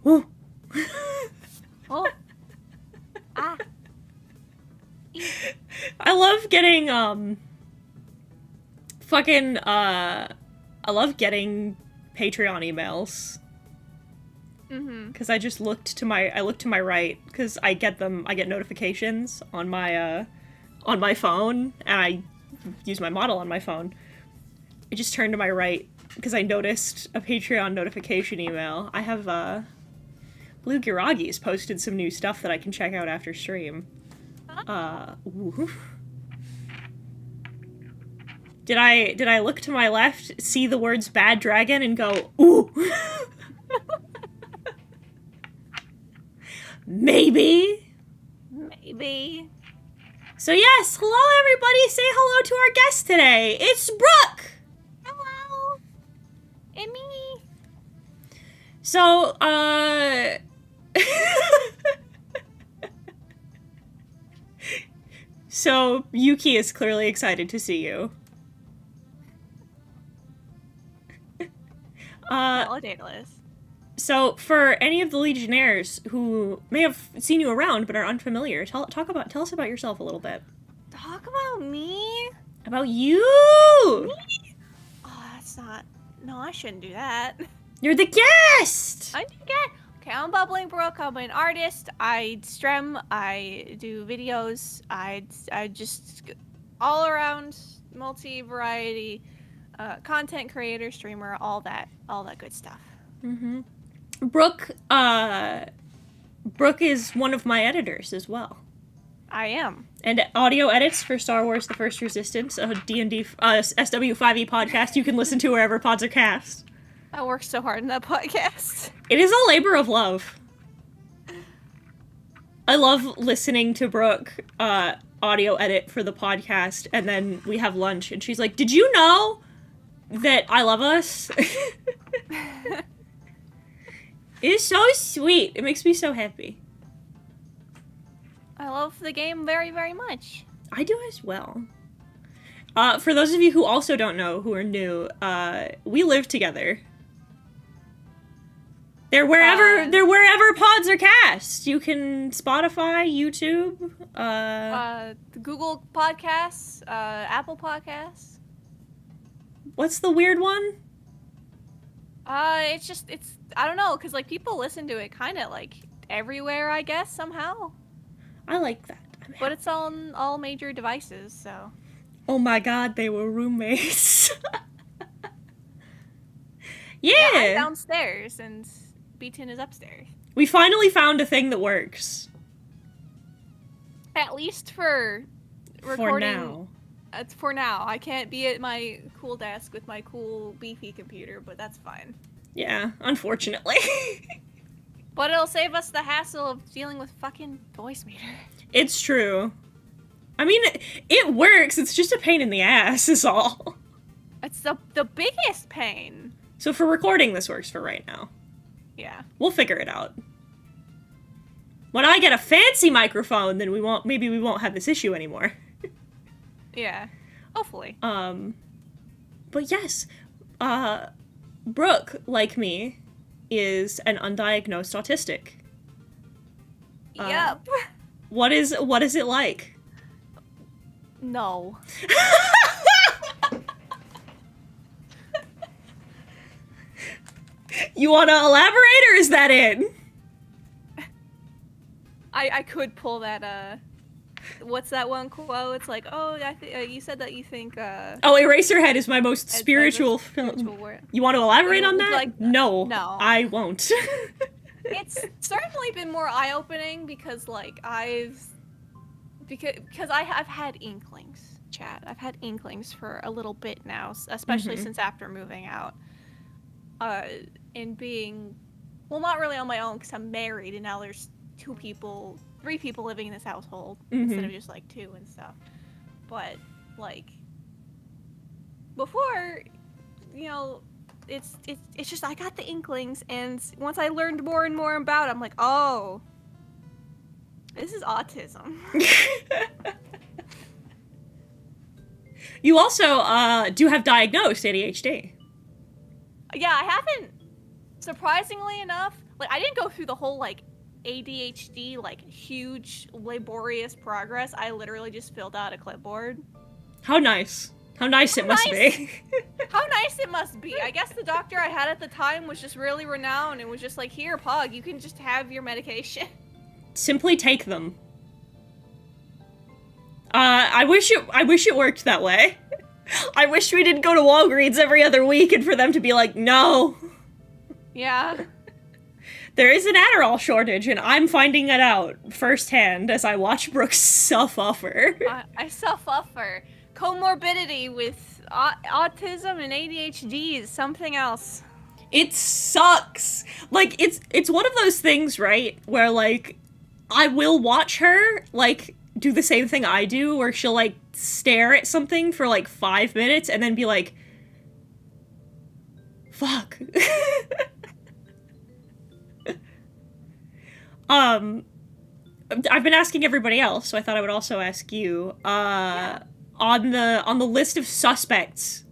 Ooh. Oh. Ah. I love getting, I love getting Patreon emails. Mm-hmm. Because I just looked to my right, because I get notifications on my phone, and I use my model on my phone. I just turned to my right, because I noticed a Patreon notification email. I have, Blue Giragi's posted some new stuff that I can check out after stream. Ooh. Did I look to my left, see the words bad dragon, and go, ooh? Maybe. Maybe. So yes, hello everybody, say hello to our guest today. It's Brooke! Hello. And me. So, So, Yuki is clearly excited to see you. Validatorless. So, for any of the Legionnaires who may have seen you around but are unfamiliar, tell us about yourself a little bit. Talk about me? About you! Me? Oh, that's not... No, I shouldn't do that. You're the guest! I do get... Okay, I'm BubblingBrooke. I'm an artist. I stream. I do videos. I just all around multi-variety content creator, streamer, all that good stuff. Mm-hmm. Brooke is one of my editors as well. I am. And audio edits for Star Wars The First Resistance, a D&D, SW5E podcast you can listen to wherever pods are cast. I worked so hard in that podcast. It is a labor of love. I love listening to Brooke audio edit for the podcast, and then we have lunch, and she's like, "Did you know that I love us?" It is so sweet. It makes me so happy. I love the game very, very much. I do as well. For those of you who also don't know, who are new, we live together. They're wherever pods are cast. You can Spotify, YouTube, Google Podcasts, Apple Podcasts. What's the weird one? I don't know, cause like people listen to it kind of like everywhere, I guess somehow. I like that. But it's on all major devices, so. Oh my god, they were roommates. Yeah, Yeah. I'm downstairs and B10 is upstairs. We finally found a thing that works. At least for recording. For now. It's for now. I can't be at my cool desk with my cool beefy computer, but that's fine. Yeah, unfortunately. But it'll save us the hassle of dealing with fucking voice meter. It's true. I mean, it works. It's just a pain in the ass is all. It's the biggest pain. So for recording, this works for right now. Yeah. We'll figure it out. When I get a fancy microphone, then maybe we won't have this issue anymore. Yeah. Hopefully. But yes, Brooke, like me, is an undiagnosed autistic. Yep. What is it like? No. You want to elaborate, or is that it? I could pull that, what's that one quote? It's like, oh, you said that you think, Oh, Eraserhead is my most spiritual film. word. You want to elaborate on that? Like, no. no. I won't. It's certainly been more eye-opening because, like, I've had inklings, chat. I've had inklings for a little bit now, especially since after moving out. And being, well, not really on my own because I'm married and now there's 3 people living in this household instead of just like 2 and stuff. But like before, you know, it's just I got the inklings, and once I learned more and more about it, I'm like, oh, this is autism. You also do have diagnosed ADHD. Yeah, I haven't. Surprisingly enough, like, I didn't go through the whole, like, ADHD, like, huge, laborious progress. I literally just filled out a clipboard. How nice. How nice it must be. How nice it must be. I guess the doctor I had at the time was just really renowned and was just like, here, Pug, you can just have your medication. Simply take them. I wish it worked that way. I wish we didn't go to Walgreens every other week and for them to be like, no. Yeah. There is an Adderall shortage, and I'm finding it out firsthand as I watch Brooke self-offer. I self-offer. Comorbidity with autism and ADHD is something else. It sucks. Like, it's one of those things, right, where, like, I will watch her, like, do the same thing I do, where she'll, like, stare at something for, like, 5 minutes and then be like, fuck. I've been asking everybody else, so I thought I would also ask you. Yeah. On the list of suspects,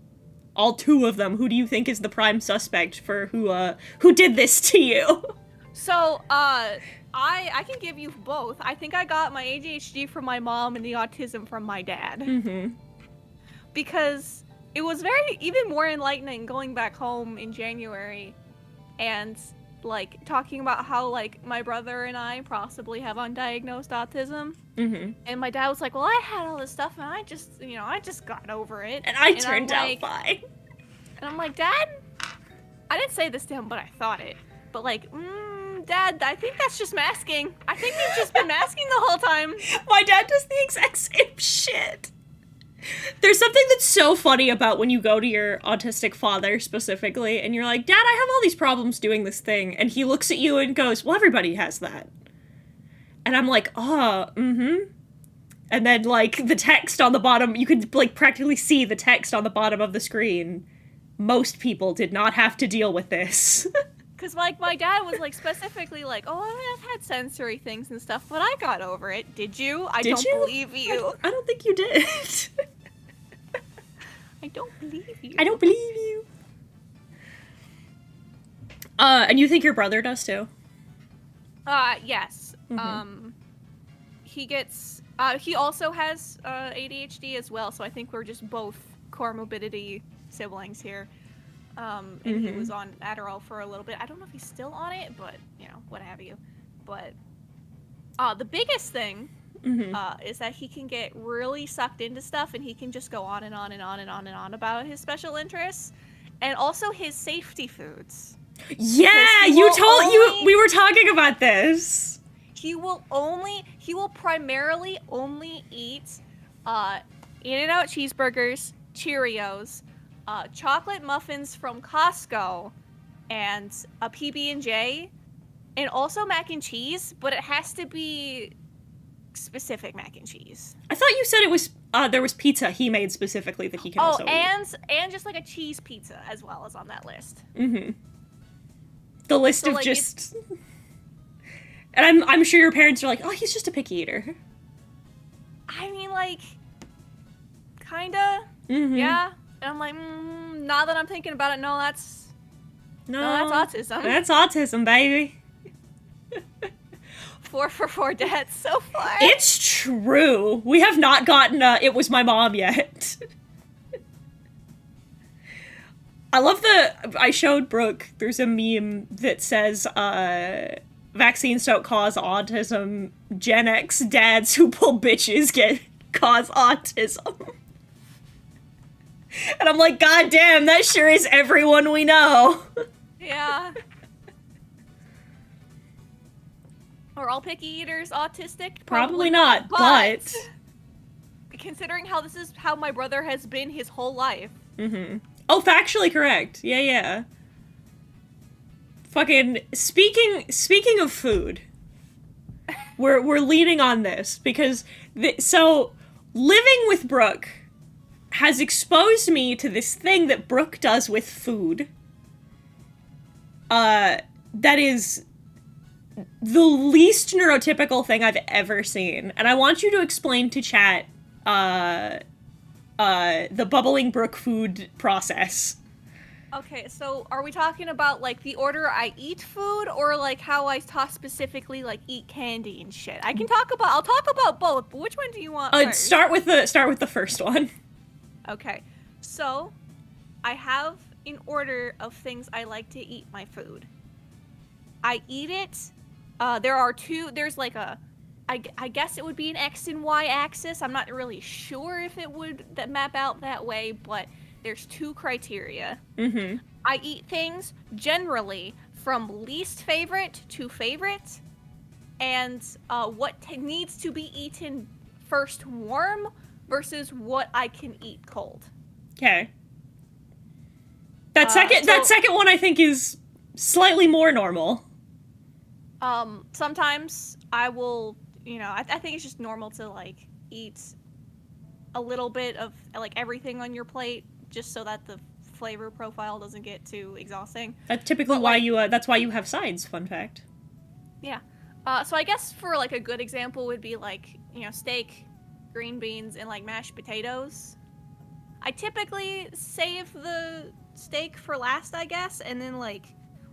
all 2 of them, who do you think is the prime suspect for who did this to you? So, I can give you both. I think I got my ADHD from my mom and the autism from my dad. Mm-hmm. Because it was even more enlightening going back home in January and, like, talking about how, like, my brother and I possibly have undiagnosed autism. Mm-hmm. And my dad was like, well, I had all this stuff and I just got over it. And I turned out fine. And I'm like, Dad, I didn't say this to him, but I thought it. But, like, Dad, I think that's just masking. I think you've just been masking the whole time. My dad does the exact same shit. There's something that's so funny about when you go to your autistic father specifically, and you're like, Dad, I have all these problems doing this thing. And he looks at you and goes, well, everybody has that. And I'm like, oh, mm-hmm. And then, like, the text on the bottom, you could, like, practically see the text on the bottom of the screen. Most people did not have to deal with this. Because, like, my dad was, like, specifically like, oh, I've had sensory things and stuff, but I got over it. Did you? I don't believe you. I don't think you did. I don't believe you. I don't believe you. And you think your brother does, too? Yes. Mm-hmm. He also has, ADHD as well, so I think we're just both comorbidity siblings here. And he was on Adderall for a little bit. I don't know if he's still on it, but, what have you. But, the biggest thing, is that he can get really sucked into stuff, and he can just go on and on and on and on and on about his special interests, and also his safety foods. Yeah, we were talking about this. He will primarily only eat, In-N-Out cheeseburgers, Cheerios, chocolate muffins from Costco, and a PB&J, and also mac and cheese, but it has to be specific mac and cheese. I thought you said it was there was pizza he made specifically that he can also eat. And just like a cheese pizza as well as on that list. Mm-hmm. The list of just... And I'm sure your parents are like, oh, he's just a picky eater. I mean, like, kinda. Mm-hmm. Yeah. And I'm like, now that I'm thinking about it, that's autism. That's autism, baby. 4 for 4 dads so far. It's true. We have not gotten it was my mom yet. I showed Brooke, there's a meme that says, vaccines don't cause autism, Gen X dads who pull bitches cause autism. And I'm like, God damn, that sure is everyone we know. Yeah. Are all picky eaters autistic? Probably not, but... Considering how this is how my brother has been his whole life. Mm-hmm. Oh, factually correct. Yeah. Fucking, speaking of food, we're leaning on this, because, so, living with Brooke has exposed me to this thing that Brooke does with food, that is the least neurotypical thing I've ever seen. And I want you to explain to chat, the BubblingBrooke food process. Okay, so are we talking about like the order I eat food, or like how I talk specifically like eat candy and shit? I'll talk about both, but which one do you want first? Start with the first one. Okay, so I have an order of things I like to eat my food. I eat it. There's like I guess it would be an X and Y axis. I'm not really sure if it would map out that way, but there's 2 criteria. Mm-hmm. I eat things generally from least favorite to favorite, and what needs to be eaten first warm versus what I can eat cold. Okay. That second one I think is slightly more normal. Sometimes I will, I think it's just normal to like eat a little bit of like everything on your plate, just so that the flavor profile doesn't get too exhausting. That's typically that's why you have sides, fun fact. Yeah. So I guess for like a good example would be like, steak, green beans, and like mashed potatoes. I typically save the steak for last, I guess, and then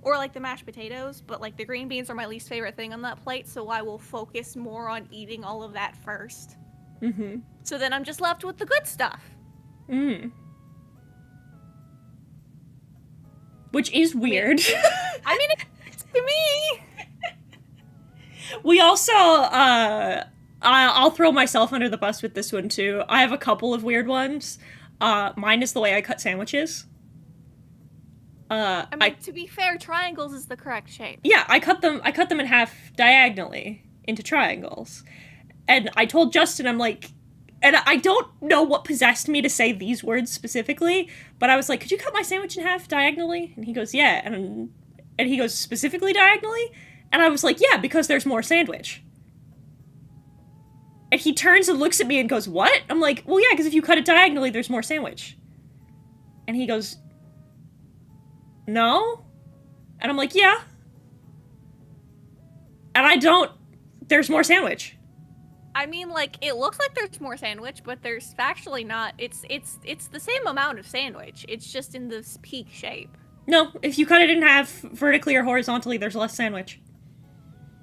or like the mashed potatoes, but like the green beans are my least favorite thing on that plate, so I will focus more on eating all of that first. Mm-hmm. So then I'm just left with the good stuff. Mm. Which is weird. I mean, it's to me. We also, I'll throw myself under the bus with this one too. I have a couple of weird ones. Mine is the way I cut sandwiches. I mean, to be fair, triangles is the correct shape. Yeah, I cut them in half diagonally into triangles. And I told Justin, I'm like, and I don't know what possessed me to say these words specifically, but I was like, could you cut my sandwich in half diagonally? And he goes, yeah. And he goes, specifically diagonally? And I was like, yeah, because there's more sandwich. And he turns and looks at me and goes, what? I'm like, well, yeah, because if you cut it diagonally, there's more sandwich. And he goes, no? And I'm like, yeah. And there's more sandwich. I mean, like, it looks like there's more sandwich, but there's factually not. It's the same amount of sandwich. It's just in this peak shape. No, if you cut it in half vertically or horizontally, there's less sandwich.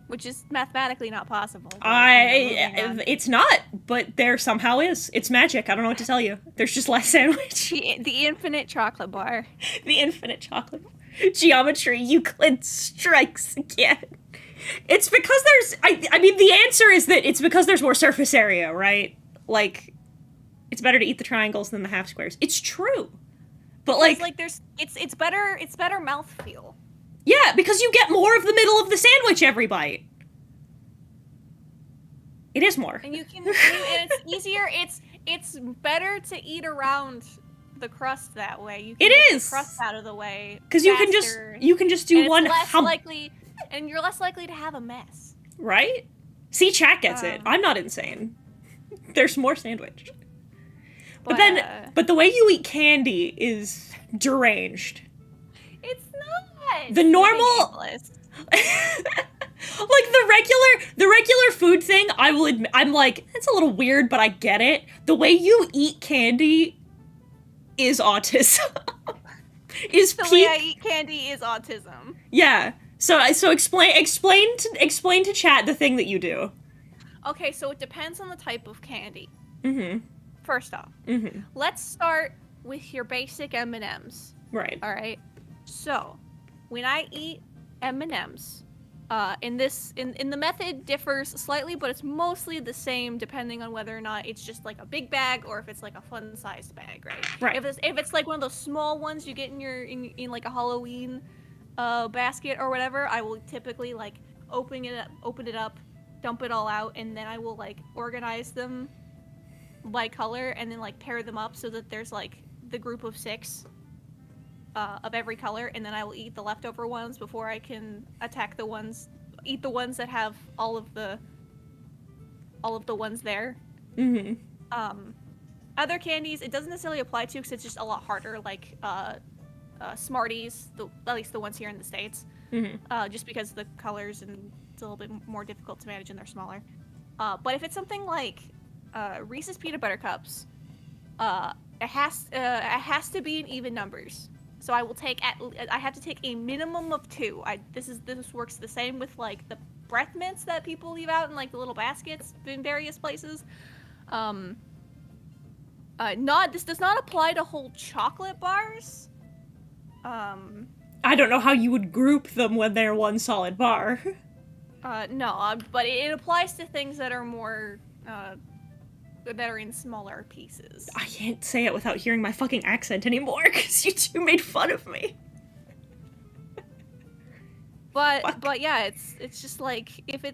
Which is mathematically not possible. It's not, but there somehow is. It's magic. I don't know what to tell you. There's just less sandwich. The infinite chocolate bar. The infinite chocolate bar. Geometry, Euclid strikes again. It's because I mean, the answer is that it's because there's more surface area, right? Like, it's better to eat the triangles than the half squares. It's true. But it's better mouthfeel. Yeah, because you get more of the middle of the sandwich every bite. It is more. And and it's easier. It's better to eat around the crust that way. You can get the crust out of the way. Because you can just do one hump. And you're less likely to have a mess. Right? See, chat gets it. I'm not insane. There's more sandwich. But the way you eat candy is deranged. It's not. The normal, like the regular food thing, I will admit, I'm like, it's a little weird, but I get it. The way you eat candy is autism. The way I eat candy is autism. Yeah. So explain to chat the thing that you do. Okay, so it depends on the type of candy. Mm-hmm. First off, let's start with your basic M&Ms. Right. All right. So, when I eat M&Ms, in the method differs slightly, but it's mostly the same depending on whether or not it's just like a big bag or if it's like a fun-sized bag, right? Right. If it's like one of those small ones you get in like a Halloween basket or whatever, I will typically like open it up, dump it all out, and then I will like organize them by color and then like pair them up so that there's like the group of 6 of every color, and then I will eat the leftover ones before I can eat the ones that have all of the ones there. Other candies it doesn't necessarily apply to because it's just a lot harder, like Smarties, at least the ones here in the States, just because of the colors, and it's a little bit more difficult to manage and they're smaller. But if it's something like Reese's Peanut Butter Cups, it has to be in even numbers. So I will take I have to take a minimum of 2. This works the same with like the breath mints that people leave out in like the little baskets in various places. This does not apply to whole chocolate bars. I don't know how you would group them when they're one solid bar. No, but it applies to things that are more, that are in smaller pieces. I can't say it without hearing my fucking accent anymore, because you two made fun of me. But yeah, it's just like, and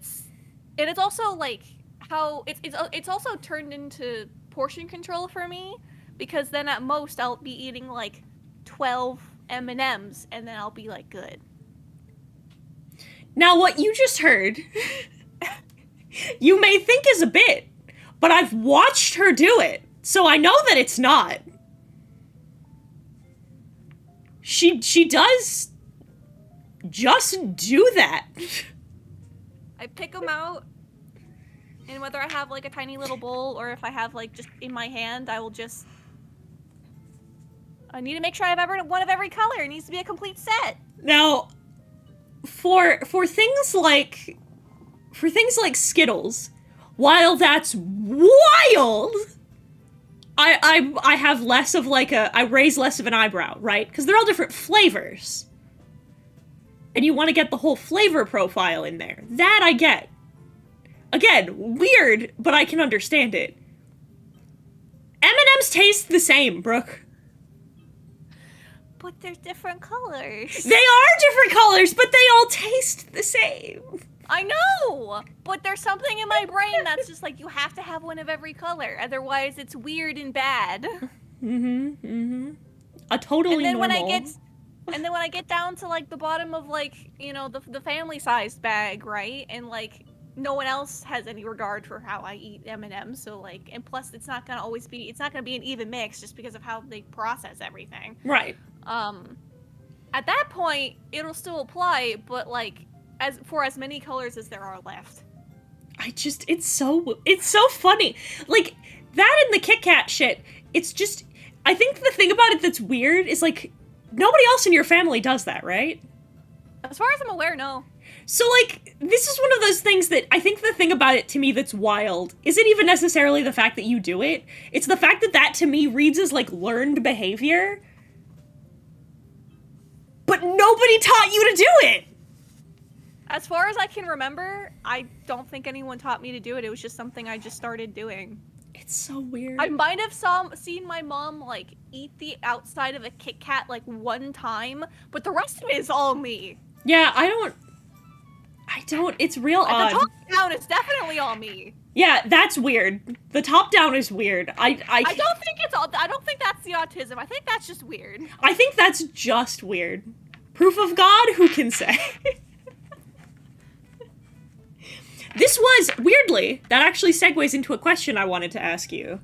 it's also like how it's also turned into portion control for me, because then at most I'll be eating like 12 M&Ms and then I'll be like good. Now what you just heard, you may think is a bit, but I've watched her do it, so I know that it's not. She does just do that. I pick them out, and whether I have like a tiny little bowl or if I have like just in my hand, I need to make sure I have one of every color. It needs to be a complete set. Now, for things like Skittles, while that's wild, I have less of like I raise less of an eyebrow, right? Because they're all different flavors. And you want to get the whole flavor profile in there. That I get. Again, weird, but I can understand it. M&M's taste the same, Brooke. But they're different colors. They are different colors, but they all taste the same. I know! But there's something in my brain that's just like, you have to have one of every color. Otherwise, it's weird and bad. A totally normal. And then when I get down to like the bottom of like, you know, the family-sized bag, right? And like no one else has any regard for how I eat M&Ms, so like, and plus it's not gonna be an even mix just because of how they process everything. Right. At that point, it'll still apply, but like as many colors as there are left. It's so funny. Like that and the Kit Kat shit. It's just, I think the thing about it that's weird is like, nobody else in your family does that, right? As far as I'm aware, no. So, like, this is one of those things that I think the thing about it to me that's wild isn't even necessarily the fact that you do it. It's the fact that to me reads as, like, learned behavior. But nobody taught you to do it! As far as I can remember, I don't think anyone taught me to do it. It was just something I just started doing. It's so weird. I might have seen my mom, like, eat the outside of a Kit Kat, like, one time, but the rest of it is all me. Yeah, I don't, it's real odd. The top down is definitely all me. Yeah, that's weird. The top down is weird. I don't think that's the autism. I think that's just weird. I think that's just weird. Proof of God, who can say? This was, weirdly, that actually segues into a question I wanted to ask you.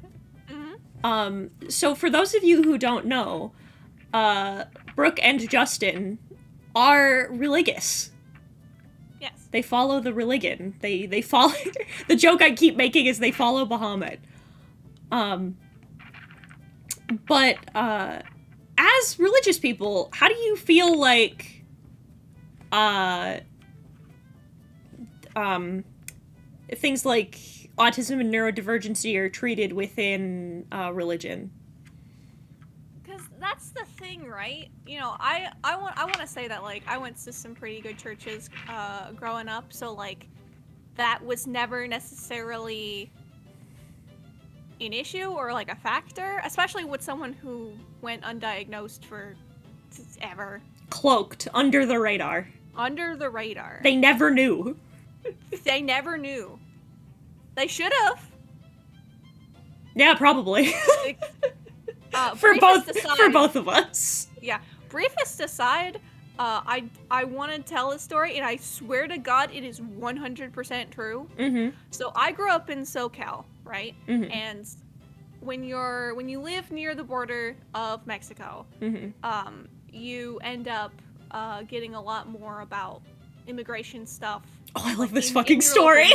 Mm-hmm. So for those of you who don't know, Brooke and Justin are religious. Yes. They follow the religion. They follow, the joke I keep making is they follow Bahamut. But, as religious people, how do you feel like, things like autism and neurodivergency are treated within religion? Because that's the thing, right? You know, I want to say that, like, I went to some pretty good churches growing up, so like that was never necessarily an issue or like a factor, especially with someone who went undiagnosed for ever. Cloaked under the radar. Under the radar. They never knew. They never knew. They should have. Yeah, probably. For both of us. Yeah. Briefest aside, I want to tell a story, and I swear to God, it is 100% true. Mm-hmm. So I grew up in SoCal, right? Mm-hmm. And when you live near the border of Mexico, mm-hmm. You end up getting a lot more about immigration stuff. Oh, I love this fucking story.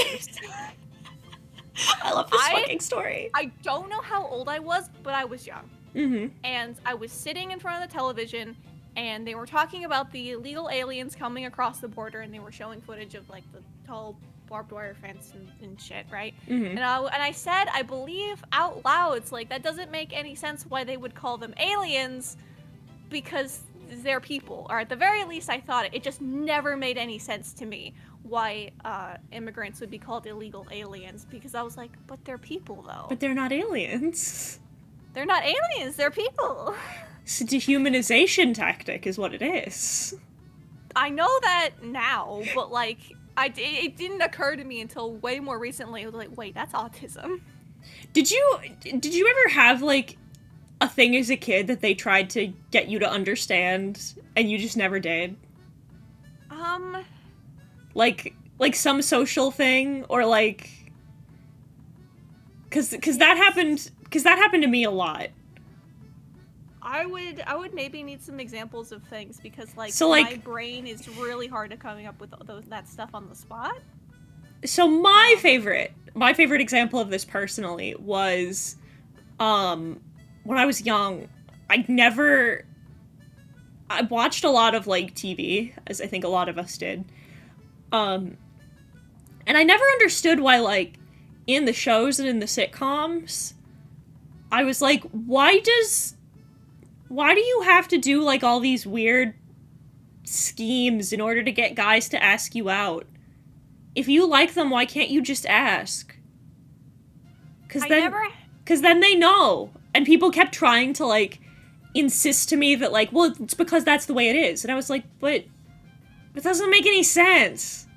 I love this fucking story. I don't know how old I was, but I was young. Mm-hmm. And I was sitting in front of the television, and they were talking about the illegal aliens coming across the border, and they were showing footage of like the tall barbed wire fence and shit, right? Mm-hmm. And I said, I believe out loud, it's like, that doesn't make any sense why they would call them aliens, because they're people, or at the very least I thought it just never made any sense to me why immigrants would be called illegal aliens, because I was like, but they're people though. But they're not aliens. They're not aliens, they're people. It's a dehumanization tactic is what it is. I know that now, but like, it didn't occur to me until way more recently. I was like, wait, that's autism. Did you ever have like a thing as a kid that they tried to get you to understand and you just never did? Like some social thing, or like, cause that happened to me a lot. I would maybe need some examples of things, because like, so, like, my brain is really hard at coming up with that stuff on the spot. So my favorite example of this personally was when I was young. I watched a lot of like TV, as I think a lot of us did. And I never understood why, like, in the shows and in the sitcoms, I was like, why do you have to do, like, all these weird schemes in order to get guys to ask you out? If you like them, why can't you just ask? Because then they know. And people kept trying to, like, insist to me that, like, well, it's because that's the way it is. And I was like, but it doesn't make any sense.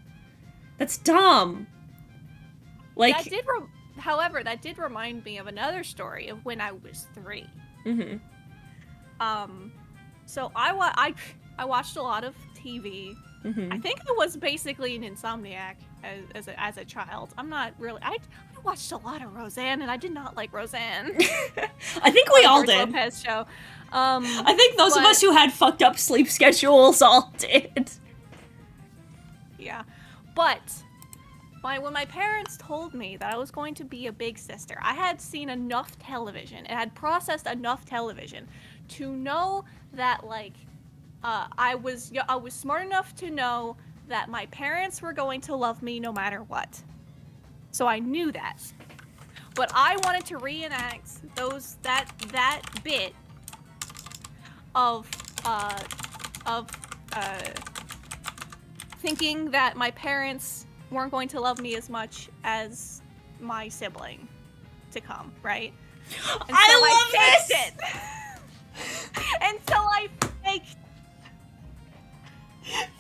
That's dumb. Like, however, that did remind me of another story of when I was 3. Mm-hmm. So I watched a lot of TV. Mm-hmm. I think I was basically an insomniac as a child. I'm not really. I watched a lot of Roseanne, and I did not like Roseanne. I think we all did. Lopez show. I think those of us who had fucked up sleep schedules all did. Yeah, but when my parents told me that I was going to be a big sister, I had seen enough television and had processed enough television to know that, like, I was smart enough to know that my parents were going to love me no matter what. So I knew that. But I wanted to reenact that bit of thinking that my parents weren't going to love me as much as my sibling to come, right? And so I love faked it. And so I faked.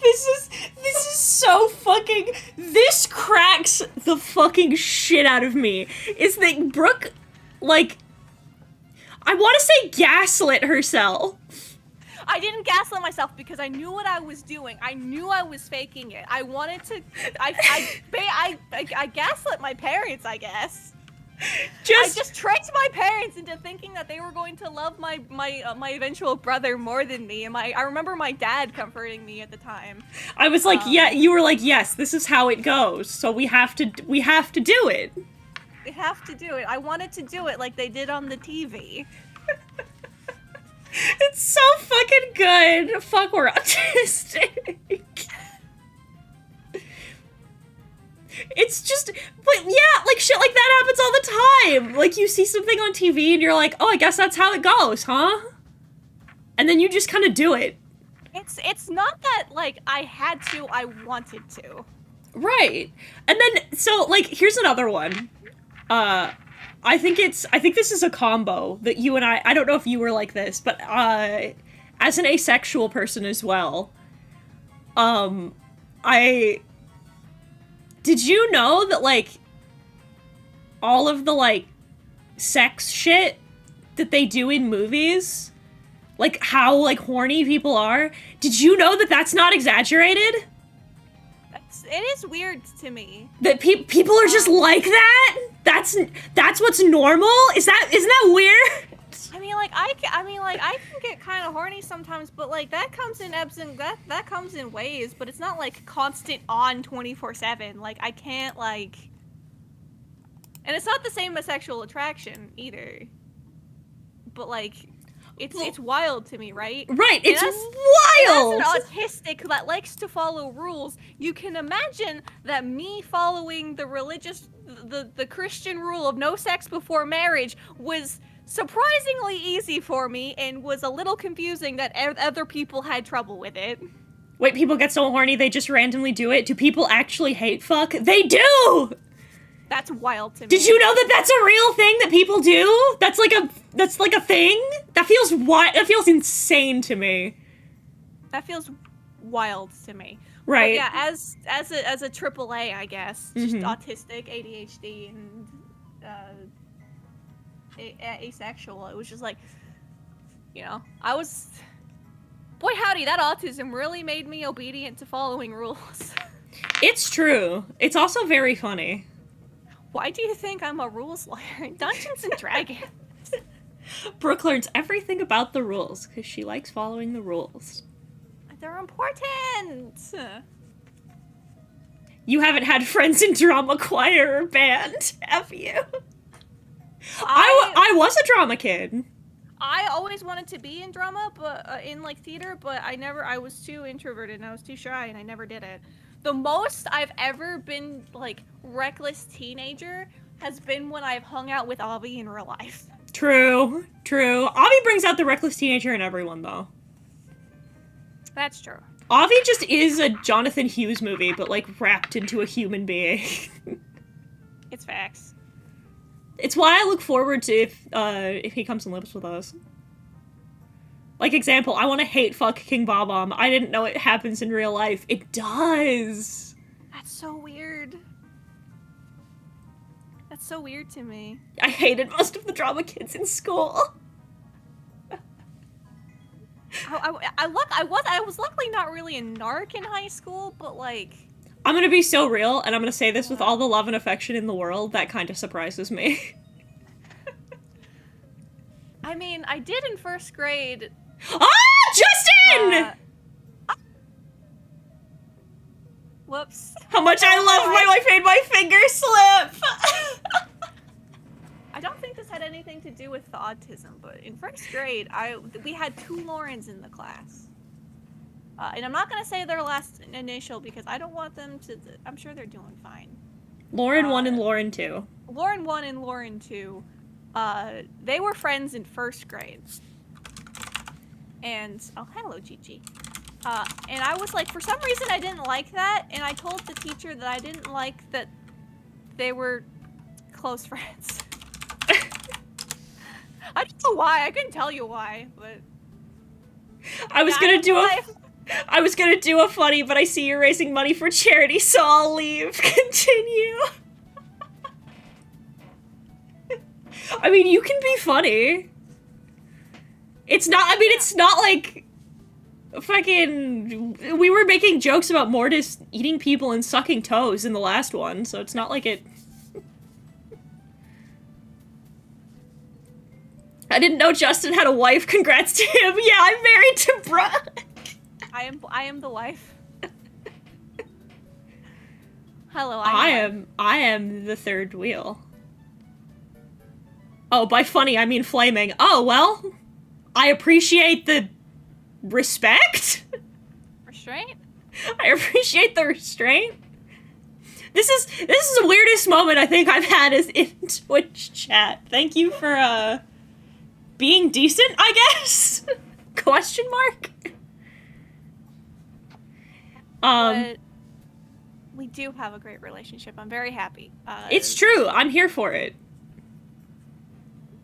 This is so fucking. This cracks the fucking shit out of me. Is that Brooke, like, I want to say gaslit herself. I didn't gaslight myself because I knew what I was doing. I knew I was faking it. I wanted to. I gaslit my parents, I guess. I just tricked my parents into thinking that they were going to love my eventual brother more than me. And I remember my dad comforting me at the time. I was like, yeah, you were like, yes, this is how it goes. So we have to do it. We have to do it. I wanted to do it like they did on the TV. It's so fucking good. Fuck, we're autistic. It's just, but yeah, like, shit like that happens all the time. Like, you see something on TV and you're like, oh, I guess that's how it goes, huh? And then you just kind of do it. It's not that, like, I had to, I wanted to. Right. And then, so, like, here's another one. I think this is a combo that you and I don't know if you were like this, but, as an asexual person as well, did you know that, like, all of the, like, sex shit that they do in movies, like, how, like, horny people are, did you know that that's not exaggerated? It is weird to me. That people are just like that? That's what's normal? Isn't that weird? I mean, like, I can get kind of horny sometimes, but, like, that comes in ebbs and that comes in waves, but it's not, like, constant on 24/7. Like, I can't, like, and it's not the same as sexual attraction either. But, like, It's wild to me, right? Right, it's and wild! as an autistic that likes to follow rules, you can imagine that me following the the Christian rule of no sex before marriage was surprisingly easy for me and was a little confusing that other people had trouble with it. Wait, people get so horny they just randomly do it? Do people actually hate fuck? They do! That's wild to me. Did you know that that's a real thing that people do? That's like a thing? That feels insane to me. That feels wild to me. Right. But yeah, as a AAA, I guess, just autistic, ADHD, and asexual. It was just like, boy howdy, that autism really made me obedient to following rules. It's true. It's also very funny. Why do you think I'm a rules lawyer in Dungeons and Dragons? Brooke learns everything about the rules because she likes following the rules. They're important. You haven't had friends in drama choir or band, have you? I was a drama kid. I always wanted to be in drama, but in like theater, but I was too introverted and I was too shy and I never did it. The most I've ever been like reckless teenager has been when I've hung out with Avi in real life. True. Avi brings out the reckless teenager in everyone, though. That's true. Avi just is a Jonathan Hughes movie, but like wrapped into a human being. It's facts. It's why I look forward to if he comes and lives with us. Like, example, I want to hate fuck King Bob-omb. I didn't know it happens in real life. It does! That's so weird. That's so weird to me. I hated most of the drama kids in school. I was luckily not really a narc in high school, but like... I'm gonna be so real, and I'm gonna say this with all the love and affection in the world, that kind of surprises me. I mean, I did in first grade... Ah! Justin! Whoops. How much I love my wife made my finger slip! I don't think this had anything to do with the autism, but in first grade, we had 2 Laurens in the class. And I'm not going to say their last initial because I don't want them to... I'm sure they're doing fine. Lauren 1 and Lauren 2. Lauren 1 and Lauren 2. They were friends in first grade. And... Oh, hello, Gigi. And I was like, for some reason I didn't like that, and I told the teacher that I didn't like that they were close friends. I don't know why. I couldn't tell you why, but... I was gonna do a funny, but I see you're raising money for charity, so I'll leave. Continue. I mean, you can be funny. It's not like... Fucking... We were making jokes about Mortis eating people and sucking toes in the last one, so it's not like it... I didn't know Justin had a wife. Congrats to him. Yeah, I'm married to Brooke. I am the wife. Hello, I am the third wheel. Oh, by funny, I mean flaming. Oh, well, I appreciate the respect. Restraint? I appreciate the restraint. This is the weirdest moment I think I've had is in Twitch chat. Thank you for, being decent, I guess? Question mark? But we do have a great relationship. I'm very happy. It's true. I'm here for it.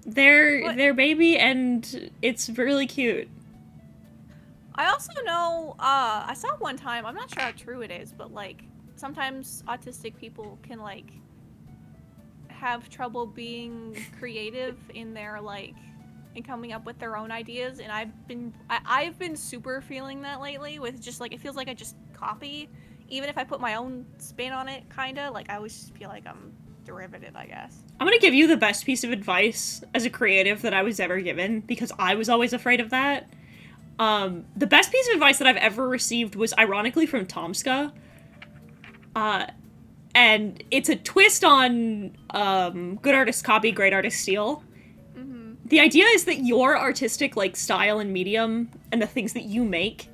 They're baby, and it's really cute. I also know, I saw one time, I'm not sure how true it is, but like, sometimes autistic people can like, have trouble being creative in their like, and coming up with their own ideas, and I've been super feeling that lately with just like, it feels like I just copy, even if I put my own spin on it, kinda, like I always feel like I'm derivative, I guess. I'm gonna give you the best piece of advice as a creative that I was ever given, because I was always afraid of that. The best piece of advice that I've ever received was ironically from Tomska. And it's a twist on, good artists copy, great artists steal. the idea is that your artistic, like, style and medium and the things that you make,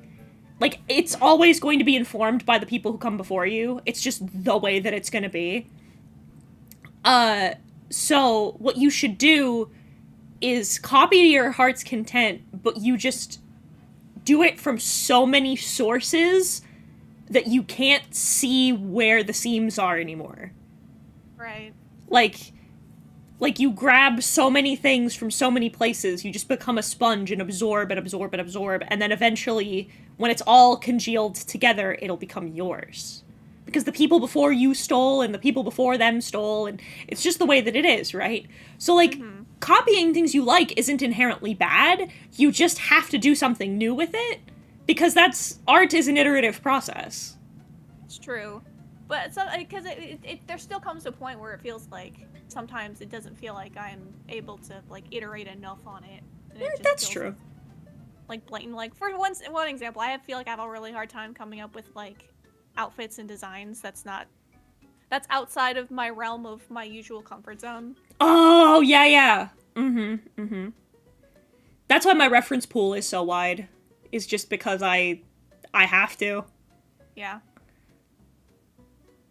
like, it's always going to be informed by the people who come before you. It's just the way that it's going to be. So what you should do is copy to your heart's content, but you just do it from so many sources that you can't see where the seams are anymore. Right. Like you grab so many things from so many places, you just become a sponge and absorb and absorb and absorb, and then eventually, when it's all congealed together, it'll become yours. Because the people before you stole, and the people before them stole, and it's just the way that it is, right? So, like, copying things you like isn't inherently bad, you just have to do something new with it, because art is an iterative process. It's true. But because there still comes to a point where it feels like sometimes it doesn't feel like I'm able to, like, iterate enough on it. And it just That's feels true. Like blatant. Like, for one example, I feel like I have a really hard time coming up with, like, outfits and designs that's outside of my realm of my usual comfort zone. Oh, yeah. That's why my reference pool is so wide. Is just because I have to. Yeah.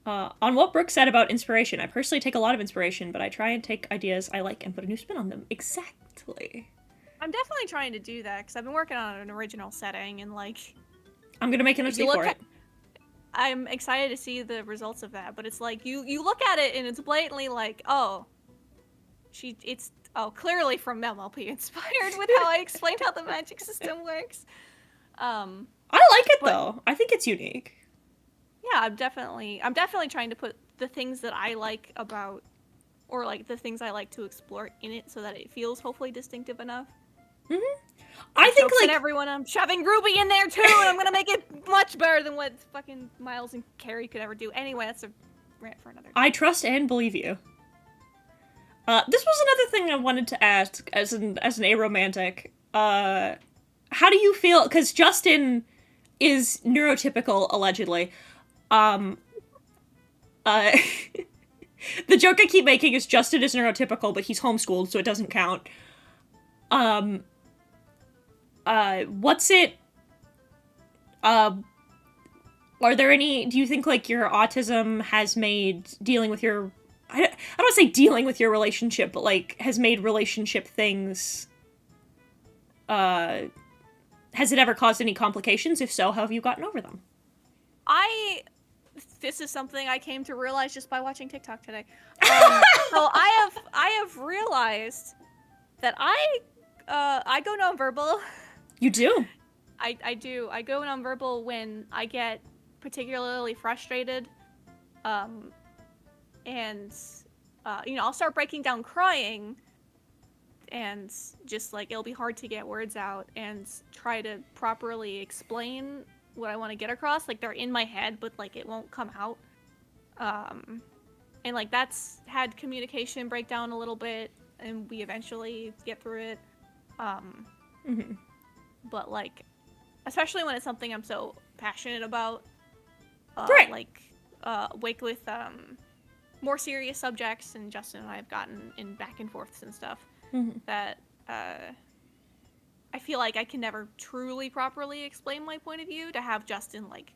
On what Brooke said about inspiration, I personally take a lot of inspiration, but I try and take ideas I like and put a new spin on them. Exactly. I'm definitely trying to do that, because I've been working on an original setting, and, like... I'm gonna make an NFT for it. I'm excited to see the results of that, but it's like, you look at it, and it's blatantly like, oh, it's clearly from MLP inspired with how I explained how the magic system works. I like it, though. I think it's unique. Yeah, I'm definitely trying to put the things that I like about, or, like, the things I like to explore in it so that it feels hopefully distinctive enough. I think, like, everyone, I'm shoving Ruby in there too, and I'm gonna make it much better than what fucking Miles and Carrie could ever do. Anyway, that's a rant for another time. I trust and believe you. This was another thing I wanted to ask as an aromantic. How do you feel? Because Justin is neurotypical, allegedly. The joke I keep making is Justin is neurotypical, but he's homeschooled, so it doesn't count. What's it... Are there any... Do you think, like, your autism has made dealing with your... I don't want to say dealing with your relationship, but, like, has made relationship things... has it ever caused any complications? If so, how have you gotten over them? This is something I came to realize just by watching TikTok today. So I have realized that I go nonverbal. You do? I do. I go nonverbal when I get particularly frustrated. And I'll start breaking down crying, and just, like, it'll be hard to get words out and try to properly explain what I want to get across. Like, they're in my head, but, like, it won't come out. And, like, that's had communication breakdown a little bit, and we eventually get through it. But, like, especially when it's something I'm so passionate about, right. Like, with more serious subjects, and Justin and I have gotten in back and forths and stuff, that I feel like I can never truly properly explain my point of view to have Justin, like,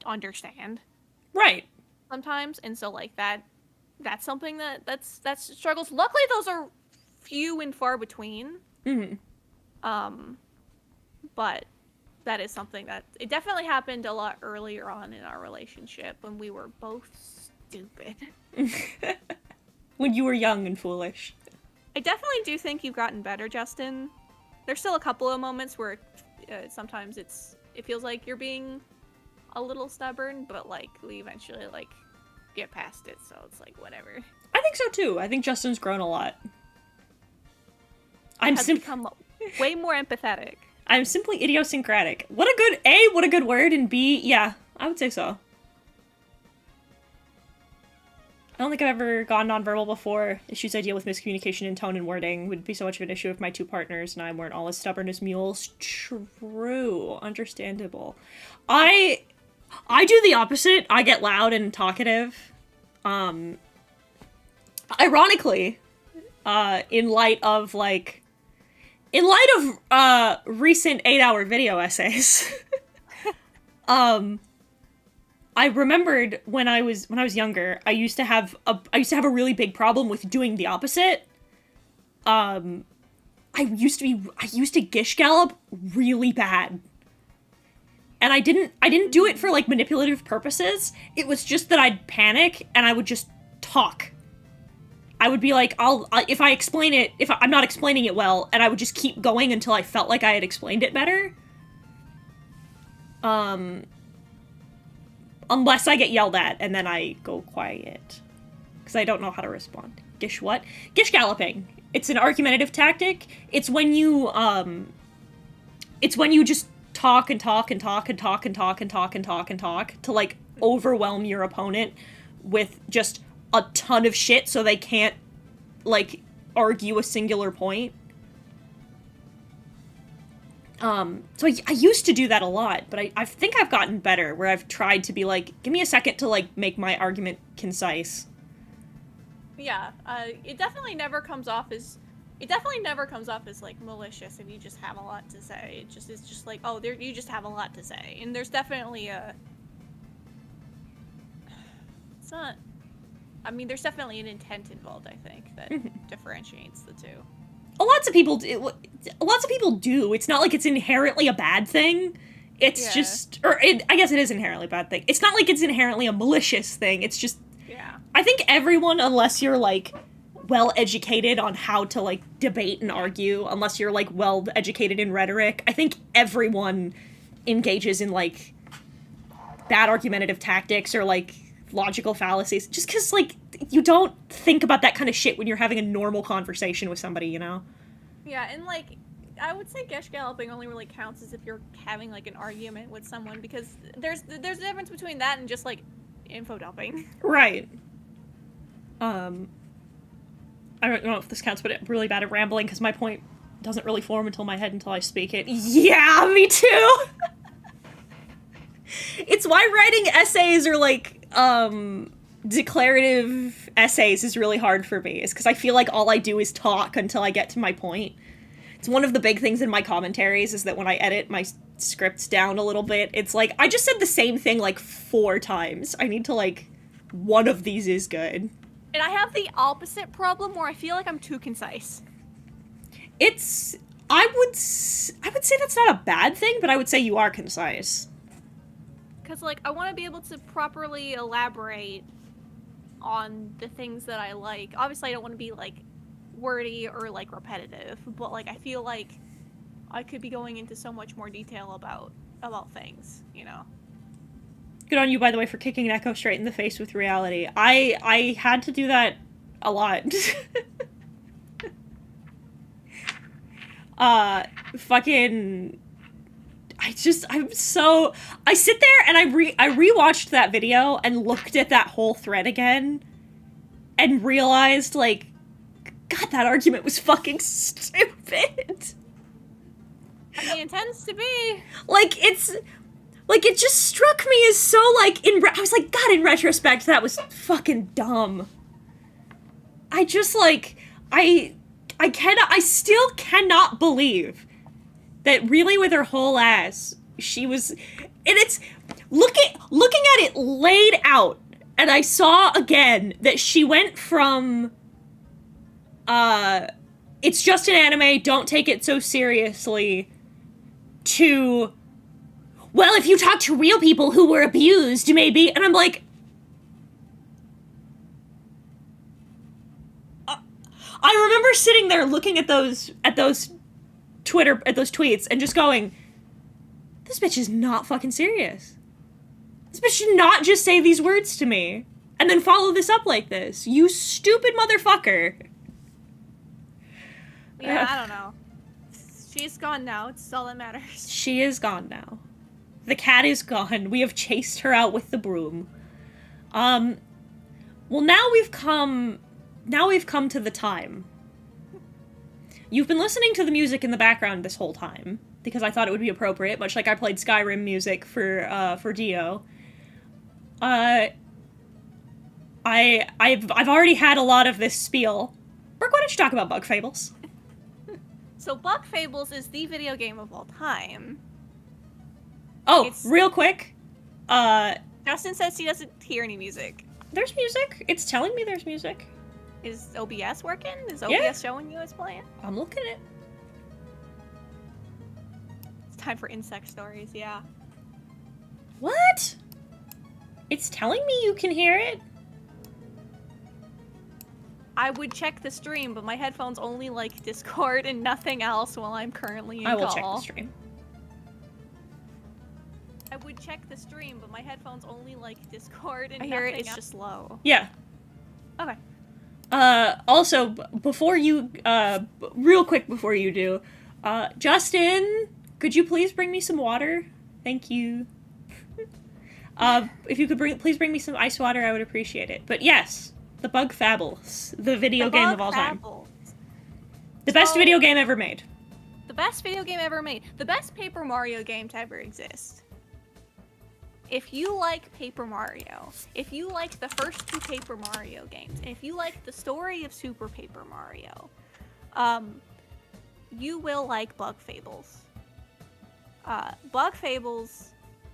understand. Right. Sometimes, and so, like, that's something that's struggles. Luckily, those are few and far between. But that is something that it definitely happened a lot earlier on in our relationship when we were both stupid. When you were young and foolish. I definitely do think you've gotten better, Justin. There's still a couple of moments where sometimes it feels like you're being a little stubborn, but, like, we eventually, like, get past it, so it's like, whatever. I think so too. I think Justin's grown a lot. Has become way more empathetic. I'm simply idiosyncratic. What a good word, and B, yeah, I would say so. I don't think I've ever gone nonverbal before. Issues I deal with miscommunication in tone and wording would be so much of an issue if my two partners and I weren't all as stubborn as mules. True. Understandable. I do the opposite. I get loud and talkative. Ironically, in light of, like, in light of recent 8-hour video essays, I remembered when I was younger, I used to have a really big problem with doing the opposite. I used to gish gallop really bad. And I didn't do it for like manipulative purposes. It was just that I'd panic and I would just talk. I would be like, if I explain it, if I'm not explaining it well, and I would just keep going until I felt like I had explained it better. Unless I get yelled at, and then I go quiet. Because I don't know how to respond. Gish what? Gish galloping. It's an argumentative tactic. It's when you just talk and talk and talk and talk and talk and talk and talk and talk to, like, overwhelm your opponent with just a ton of shit so they can't, like, argue a singular point. So I used to do that a lot, but I think I've gotten better, where I've tried to be like, give me a second to, like, make my argument concise. Yeah, it definitely never comes off as, like, malicious if you just have a lot to say. It's just like, oh, you just have a lot to say. And there's definitely there's definitely an intent involved, I think, that differentiates the two. Lots of people do. It's not like it's inherently a bad thing. It's just, I guess it is inherently a bad thing. It's not like it's inherently a malicious thing. It's just, I think everyone, unless you're, like, well-educated on how to, like, debate and argue, unless you're, like, well-educated in rhetoric, I think everyone engages in, like, bad argumentative tactics or, like, logical fallacies. Just because, like, you don't think about that kind of shit when you're having a normal conversation with somebody, you know? Yeah, and, like, I would say gish galloping only really counts as if you're having, like, an argument with someone, because there's a difference between that and just, like, info dumping. Right. I don't know if this counts, but I'm really bad at rambling because my point doesn't really form until my head until I speak it. Yeah, me too! It's why writing essays or, like, declarative essays is really hard for me, is because I feel like all I do is talk until I get to my point. It's one of the big things in my commentaries is that when I edit my scripts down a little bit, it's like, I just said the same thing, like, 4 times. I need to, like, one of these is good. And I have the opposite problem where I feel like I'm too concise. I would say that's not a bad thing, but I would say you are concise. Because, like, I want to be able to properly elaborate on the things that I like. Obviously, I don't want to be, like, wordy or, like, repetitive, but, like, I feel like I could be going into so much more detail about things, you know? Good on you, by the way, for kicking an echo straight in the face with reality. I had to do that a lot. I sit there and I rewatched that video and looked at that whole thread again and realized, like, God, that argument was fucking stupid. I mean, it tends to be. It just struck me as so, like, I was like, God, in retrospect, that was fucking dumb. I just, like, I still cannot believe that really with her whole ass, she was, and it's, looking at it laid out, and I saw again that she went from, it's just an anime, don't take it so seriously, to, well, if you talk to real people who were abused, maybe, and I'm like, I remember sitting there looking at those tweets and just going, this bitch is not fucking serious. This bitch should not just say these words to me and then follow this up like this. You stupid motherfucker. Yeah, I don't know. She's gone now. It's all that matters. She is gone now. The cat is gone. We have chased her out with the broom. Well, now we've come to the time. You've been listening to the music in the background this whole time, because I thought it would be appropriate, much like I played Skyrim music for Dio. I've already had a lot of this spiel. Brooke, why don't you talk about Bug Fables? So Bug Fables is the video game of all time. Oh, real quick. Justin says he doesn't hear any music. There's music. It's telling me there's music. Is OBS working? Is OBS showing you it's playing? I'm looking at it. It's time for insect stories, yeah. What? It's telling me you can hear it? I would check the stream, but my headphones only like Discord and nothing else while I'm currently in call. I will check the stream. I would check the stream, but my headphones only like Discord and I hear nothing it, it's just low. Yeah. Okay. Also, before you, real quick before you do, Justin, could you please bring me some water? Thank you. If you could please bring me some ice water, I would appreciate it. But yes, the Bug Fables, the video game of all time. The best video game ever made. The best video game ever made. The best Paper Mario game to ever exist. If you like Paper Mario, if you like the first two Paper Mario games, and if you like the story of Super Paper Mario, you will like Bug Fables. Bug Fables,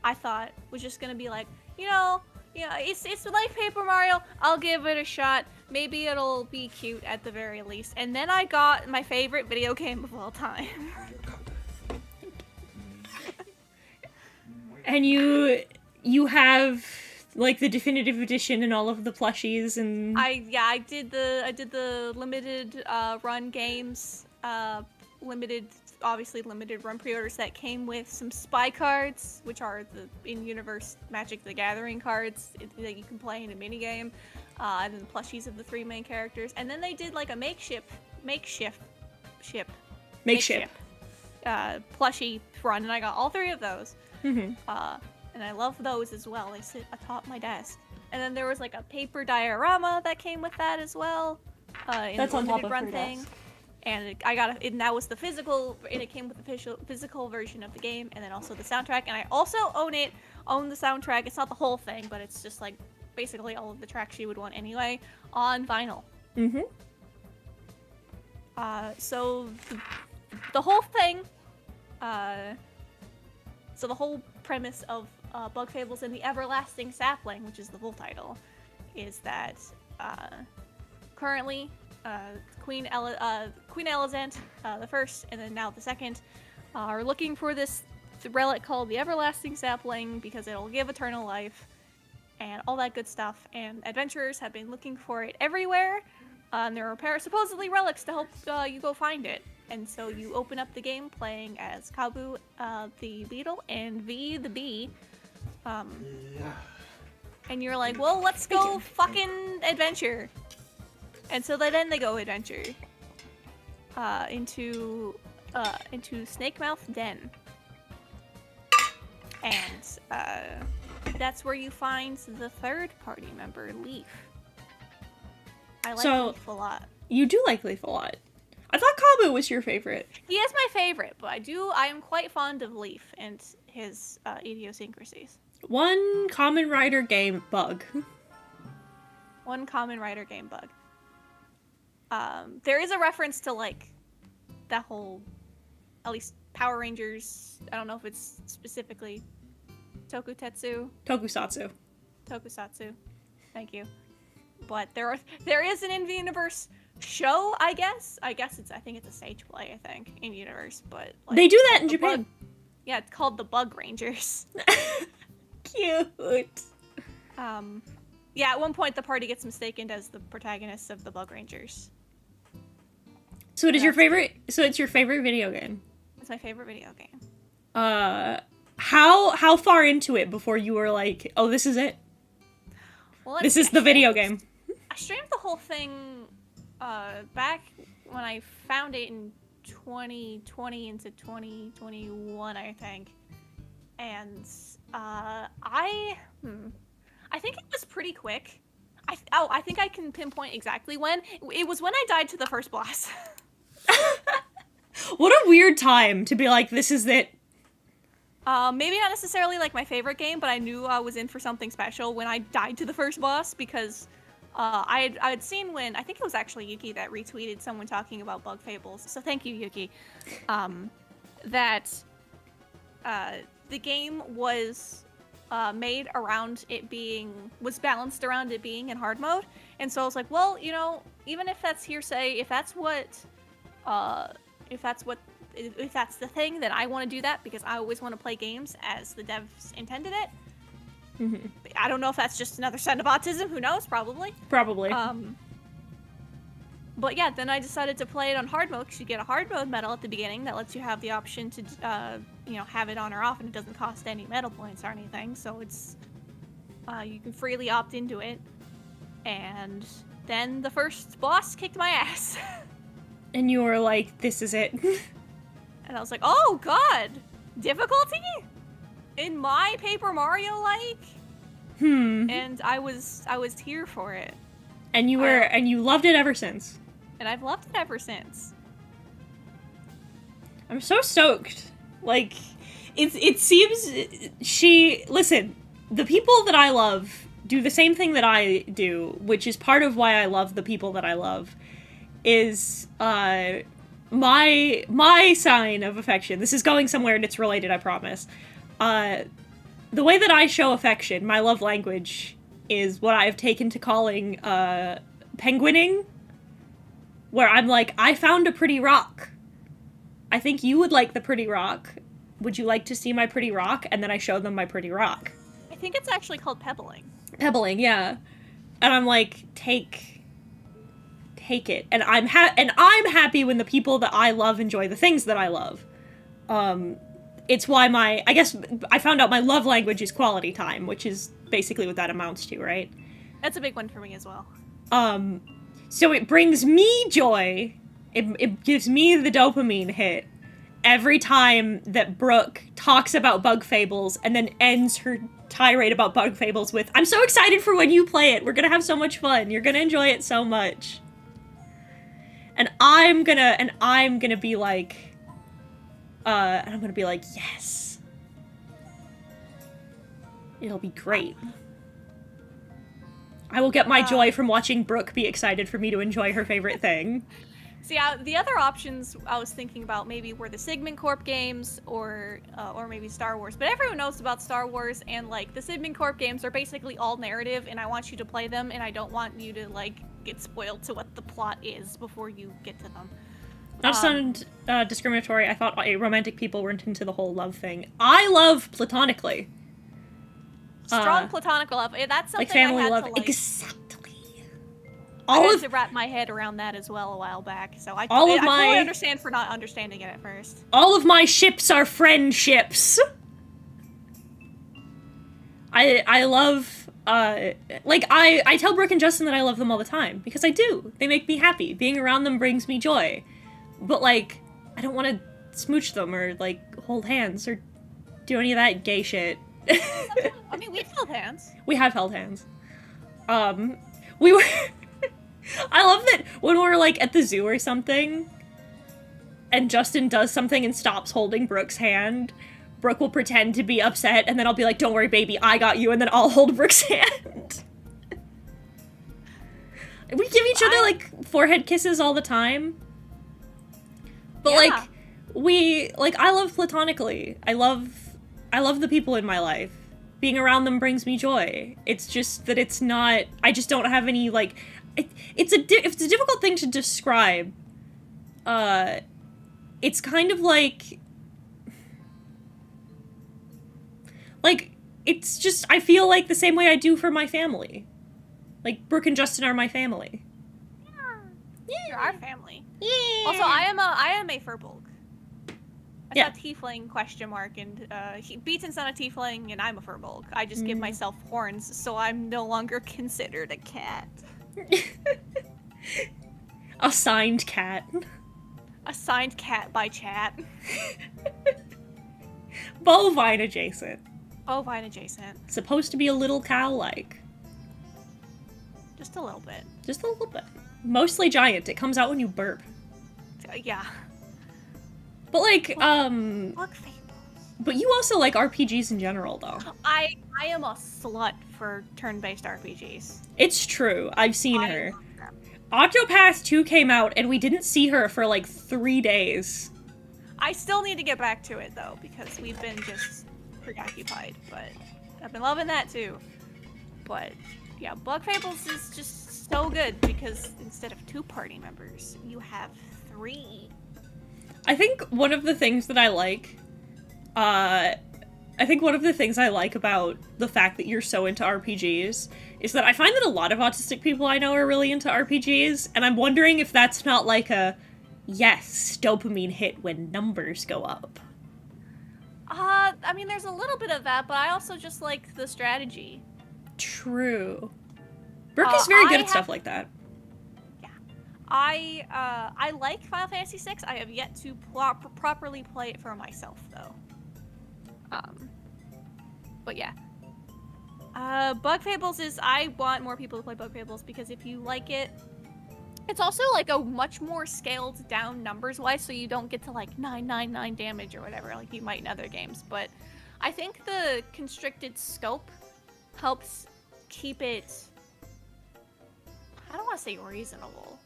I thought, was just gonna be like, it's like Paper Mario, I'll give it a shot, maybe it'll be cute at the very least. And then I got my favorite video game of all time. And you have like the definitive edition and all of the plushies and I did the limited run games, limited run pre-orders that came with some spy cards, which are the in-universe Magic the Gathering cards that you can play in a minigame, and then the plushies of the three main characters. And then they did like a makeshift plushie run, and I got all three of those. Mm-hmm. And I love those as well. They sit atop my desk. And then there was like a paper diorama that came with that as well. In That's the on top limited of run her thing. desk. And and that was the physical, and it came with the physical version of the game, and then also the soundtrack. And I also own the soundtrack. It's not the whole thing, but it's just like basically all of the tracks you would want anyway on vinyl. Mm-hmm. So the whole thing, so the whole premise of Bug Fables and the Everlasting Sapling, which is the full title, is that currently Queen Elizant, the first, and then now the second, are looking for this relic called the Everlasting Sapling because it'll give eternal life and all that good stuff. And adventurers have been looking for it everywhere. There are supposedly relics to help you go find it. And so you open up the game playing as Kabu, the beetle, and V, the bee. And you're like, well, let's go fucking adventure. And so then they go adventure into Snakemouth Den. And that's where you find the third party member, Leaf. I like Leaf a lot. You do like Leaf a lot. I thought Kabu was your favorite. He is my favorite, but I am quite fond of Leaf and his idiosyncrasies. One Common Rider game bug. One Common Rider game bug. There is a reference to like that whole, at least Power Rangers. I don't know if it's specifically Tokusatsu. Thank you. But there is an in-universe show, I guess. I think it's a stage play, I think, in universe, but like, they do that in Japan. Yeah, it's called the Bug Rangers. Cute. Yeah, at one point the party gets mistaken as the protagonists of the Bug Rangers. So it's your favorite video game. It's my favorite video game. How far into it before you were like, oh, this is it? Well, this is the video game. I streamed the whole thing back when I found it in 2020 into 2021, I think. And I think it was pretty quick. I think I can pinpoint exactly when. It was when I died to the first boss. What a weird time to be like, this is it. Maybe not necessarily like my favorite game, but I knew I was in for something special when I died to the first boss, because I had seen when, I think it was actually Yuki that retweeted someone talking about Bug Fables, so thank you, Yuki, that the game was made around it being, was balanced around it being in hard mode, and so I was like, well, you know, even if that's hearsay, if that's the thing, then I want to do that, because I always want to play games as the devs intended it. Mm-hmm. I don't know if that's just another sign of autism. Who knows? Probably. But yeah, then I decided to play it on hard mode, because you get a hard mode medal at the beginning that lets you have the option to, have it on or off, and it doesn't cost any medal points or anything. So it's, you can freely opt into it. And then the first boss kicked my ass. And you were like, this is it. And I was like, oh god, difficulty? In my Paper Mario like? And I was here for it. And you were, and you loved it ever since. And I've loved it ever since. I'm so stoked. Like, it seems listen, the people that I love do the same thing that I do, which is part of why I love the people that I love, is, my sign of affection. This is going somewhere and it's related, I promise. The way that I show affection, my love language, is what I have taken to calling, penguining. Where I'm like, I found a pretty rock. I think you would like the pretty rock. Would you like to see my pretty rock? And then I show them my pretty rock. I think it's actually called pebbling. Pebbling, yeah. And I'm like, take it. And I'm happy when the people that I love enjoy the things that I love. It's why I guess I found out my love language is quality time, which is basically what that amounts to, right? That's a big one for me as well. So it brings me joy. It gives me the dopamine hit every time that Brooke talks about Bug Fables and then ends her tirade about Bug Fables with, I'm so excited for when you play it. We're gonna have so much fun. You're gonna enjoy it so much. And I'm gonna be like, yes. It'll be great. I will get my joy from watching Brooke be excited for me to enjoy her favorite thing. See, the other options I was thinking about maybe were the Sigmund Corp games or maybe Star Wars. But everyone knows about Star Wars, and like the Sigmund Corp games are basically all narrative, and I want you to play them, and I don't want you to like get spoiled to what the plot is before you get to them. Not to sound discriminatory, I thought romantic people weren't into the whole love thing. I love platonically. Strong platonic love. That's something like family I had love. to, like, exactly. I had to wrap my head around that as well a while back, so I totally understand for not understanding it at first. All of my ships are friendships. I love, I tell Brooke and Justin that I love them all the time, because I do. They make me happy. Being around them brings me joy. But, like, I don't want to smooch them or, like, hold hands or do any of that gay shit. I mean, we've held hands. We have held hands. We were... I love that when we're, like, at the zoo or something, and Justin does something and stops holding Brooke's hand, Brooke will pretend to be upset, and then I'll be like, don't worry, baby, I got you, and then I'll hold Brooke's hand. We give each other, like, forehead kisses all the time. But, yeah. I love platonically. I love the people in my life. Being around them brings me joy. It's just that it's not, I just don't have any, like, it's a difficult thing to describe. It's kind of like, it's just, I feel like the same way I do for my family. Like, Brooke and Justin are my family. Yeah. You're our family. Yeah. Also, I am a Furbolg. I thought tiefling ? And Beaton's not a tiefling, and I'm a Furbolg. I just give myself horns, so I'm no longer considered a cat. Assigned cat. Assigned cat by chat. Bovine adjacent. Bovine adjacent. Supposed to be a little cow-like. Just a little bit. Just a little bit. Mostly giant. It comes out when you burp. Yeah. But, like, Bug Fables. But you also like RPGs in general, though. I I am a slut for turn-based RPGs. It's true. I've seen I her. love them. Octopath 2 came out, and we didn't see her for like 3 days. I still need to get back to it, though, because we've been just preoccupied, but I've been loving that, too. But, yeah, Bug Fables is just so good, because instead of 2 party members, you have 3. I think one of the things that I like, about the fact that you're so into RPGs is that I find that a lot of autistic people I know are really into RPGs, and I'm wondering if that's not like a, yes, dopamine hit when numbers go up. I mean, there's a little bit of that, but I also just like the strategy. True. Brooke is very good at stuff like that. Yeah. I like Final Fantasy VI. I have yet to properly play it for myself, though. But yeah. Bug Fables is, I want more people to play Bug Fables, because if you like it, it's also like a much more scaled down numbers wise, so you don't get to like 999 damage or whatever like you might in other games. But I think the constricted scope helps keep it, I don't want to say reasonable,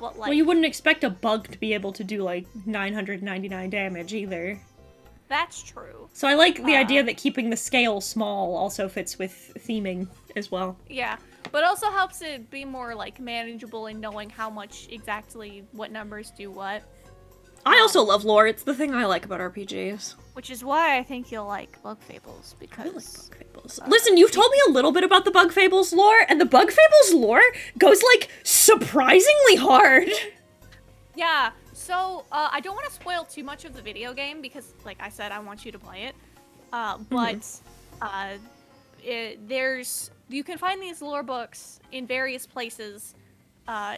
but like, well, you wouldn't expect a bug to be able to do like 999 damage either. That's true. So I like the idea that keeping the scale small also fits with theming as well. Yeah, but also helps it be more like manageable in knowing how much exactly what numbers do what. I also love lore. It's the thing I like about RPGs. Which is why I think you'll like Bug Fables, because... I like Bug Fables. Listen, you've told me a little bit about the Bug Fables lore, and the Bug Fables lore goes, like, surprisingly hard. Yeah, so, I don't want to spoil too much of the video game, because, like I said, I want you to play it. You can find these lore books in various places,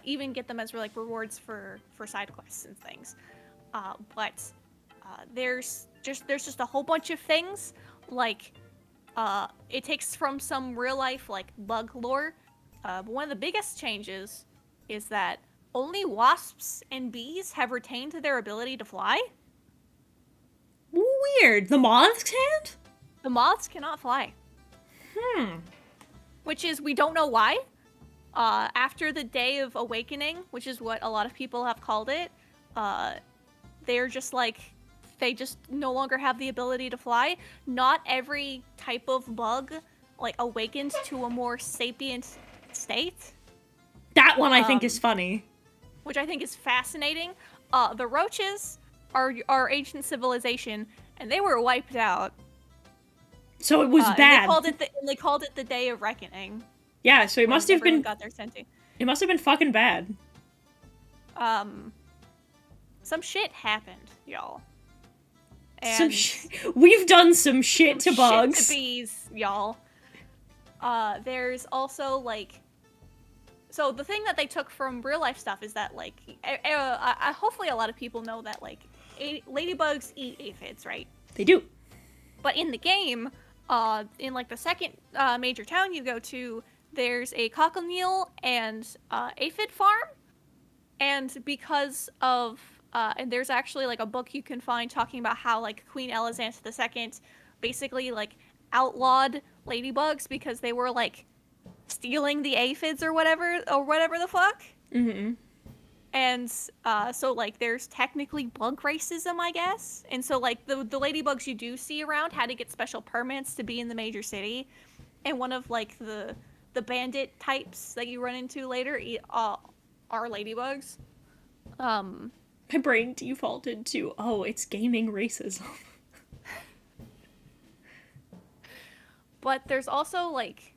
even get them as, like, rewards for side quests and things. There's just a whole bunch of things, like, it takes from some real life, like, bug lore, but one of the biggest changes is that only wasps and bees have retained their ability to fly. Weird. The moths can't? The moths cannot fly. Which is, we don't know why. After the Day of Awakening, which is what a lot of people have called it, they're just like, they just no longer have the ability to fly. Not every type of bug, like, awakens to a more sapient state. That one I think is funny. Which I think is fascinating. The roaches are ancient civilization, and they were wiped out. So it was bad. They called it the Day of Reckoning. Yeah, so it must have been... got their senti. It must have been fucking bad. Some shit happened, y'all. And we've done some shit to bugs. Shit to bees, y'all. There's also, like... So the thing that they took from real life stuff is that, like... hopefully a lot of people know that, like, ladybugs eat aphids, right? They do. But in the game, in, like, the second major town you go to, there's a cochineal and aphid farm. And because of... and there's actually, like, a book you can find talking about how, like, Queen Elizabeth II basically, like, outlawed ladybugs because they were, like, stealing the aphids or whatever the fuck. Mm-hmm. And so, like, there's technically bug racism, I guess. And so, like, the ladybugs you do see around had to get special permits to be in the major city. And one of, like, the bandit types that you run into later are ladybugs. My brain defaulted to, oh, it's gaming racism. But there's also, like...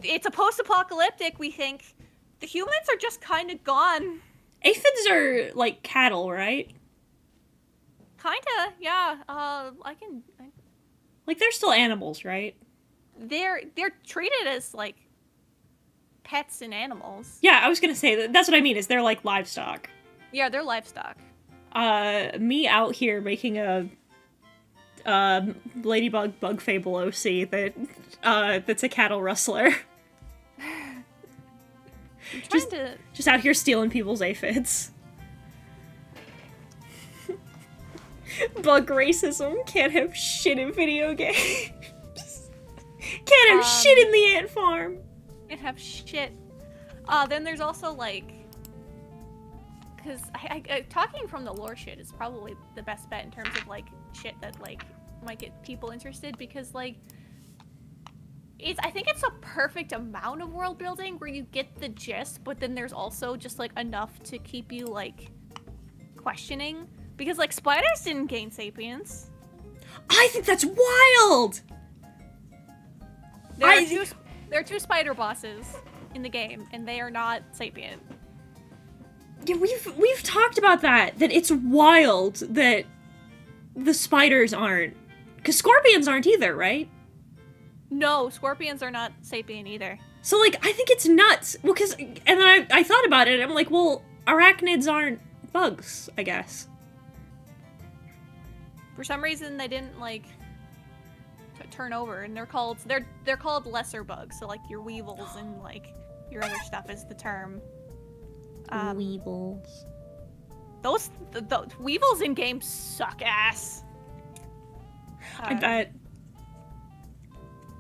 It's a post-apocalyptic, we think. The humans are just kind of gone. Aphids are, like, cattle, right? Kinda, yeah. Like, they're still animals, right? They're treated as, like, pets and animals. Yeah, I was gonna say, that's what I mean, is they're, like, livestock. Yeah, they're livestock. Me out here making a ladybug bug fable OC that's a cattle rustler. Just out here stealing people's aphids. Bug racism, can't have shit in video games. Can't have shit in the ant farm. Can't have shit. Then there's also, like... Because talking from the lore shit is probably the best bet in terms of, like, shit that, like, might get people interested. Because, like... I think it's a perfect amount of world building where you get the gist, but then there's also just, like, enough to keep you, like, questioning. Because, like, spiders didn't gain sapience. I think that's wild! There are two spider bosses in the game, and they are not sapient. Yeah, we've talked about that it's wild that the spiders aren't. Because scorpions aren't either, right? No, scorpions are not sapient either. So, like, I think it's nuts. Well, and then I thought about it, and I'm like, well, arachnids aren't bugs, I guess. For some reason, they didn't, like... turn over, and they're called lesser bugs. So like your weevils and like your other stuff is the term. Weevils. Those the weevils in games suck ass. I bet.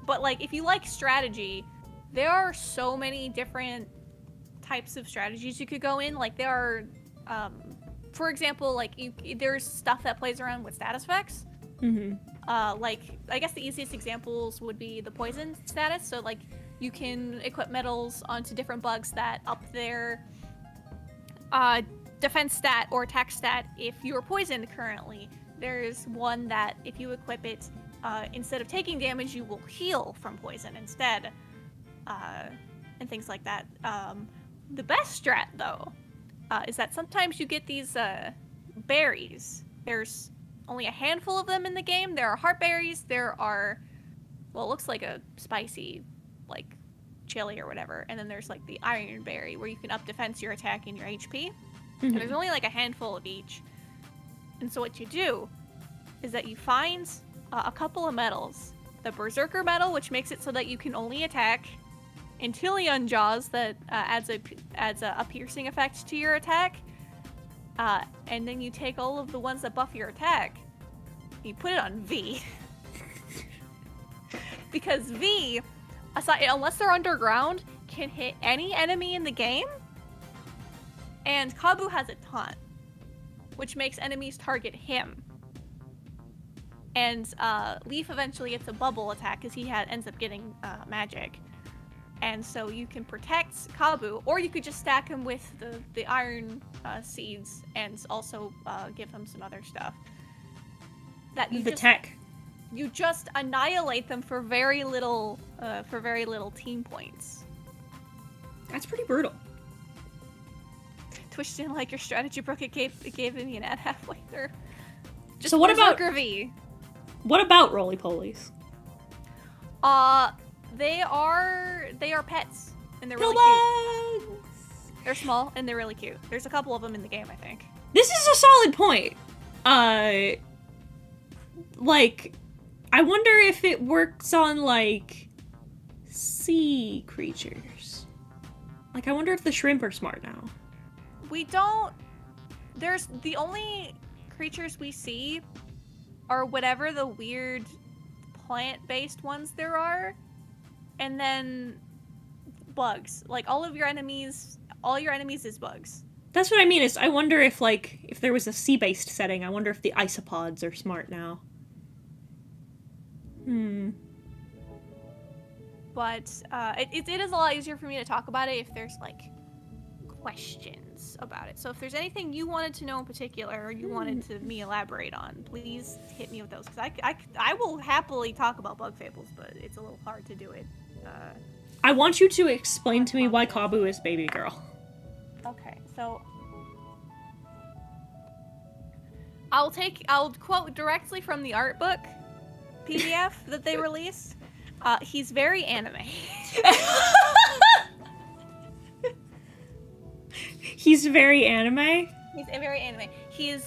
But like if you like strategy, there are so many different types of strategies you could go in. Like there are, for example, like there's stuff that plays around with status effects. Mm-hmm. Like, I guess the easiest examples would be the poison status. So, like, you can equip medals onto different bugs that up their defense stat or attack stat if you're poisoned currently. There's one that if you equip it, instead of taking damage, you will heal from poison instead. And things like that. The best strat, though, is that sometimes you get these berries. There's only a handful of them in the game. There are heartberries. There are, well, it looks like a spicy, like, chili or whatever. And then there's, like, the ironberry, where you can up defense, your attack, and your HP. Mm-hmm. And there's only, like, a handful of each. And so what you do is that you find a couple of medals. The Berserker medal, which makes it so that you can only attack. Antilion Jaws, that adds a piercing effect to your attack. And then you take all of the ones that buff your attack, you put it on V. Because V, unless they're underground, can hit any enemy in the game. And Kabu has a taunt, which makes enemies target him. And Leaf eventually gets a bubble attack because he ends up getting magic. And so you can protect Kabu, or you could just stack him with the iron seeds and also give him some other stuff. That tech. You just annihilate them for very little team points. That's pretty brutal. Twitch didn't like your strategy, Brooke. It gave me an ad halfway through. Just so what about V? What about roly-polies? They are pets, and they're really cute. They're small, and they're really cute. There's a couple of them in the game, I think. This is a solid point. Like, I wonder if it works on, like, sea creatures. Like, I wonder if the shrimp are smart now. There's the only creatures we see are whatever the weird plant-based ones there are. And then bugs. Like, all your enemies is bugs. That's what I mean, is I wonder if, like, if there was a sea-based setting, I wonder if the isopods are smart now. But, it is a lot easier for me to talk about it if there's, like, questions about it. So if there's anything you wanted to know in particular, or you wanted to me elaborate on, please hit me with those. Because I will happily talk about Bug Fables, but it's a little hard to do it. I want you to explain to me why Kabu is baby girl. Okay, so I'll quote directly from the art book PDF that they released. He's very anime. He's very anime? He's very anime. He's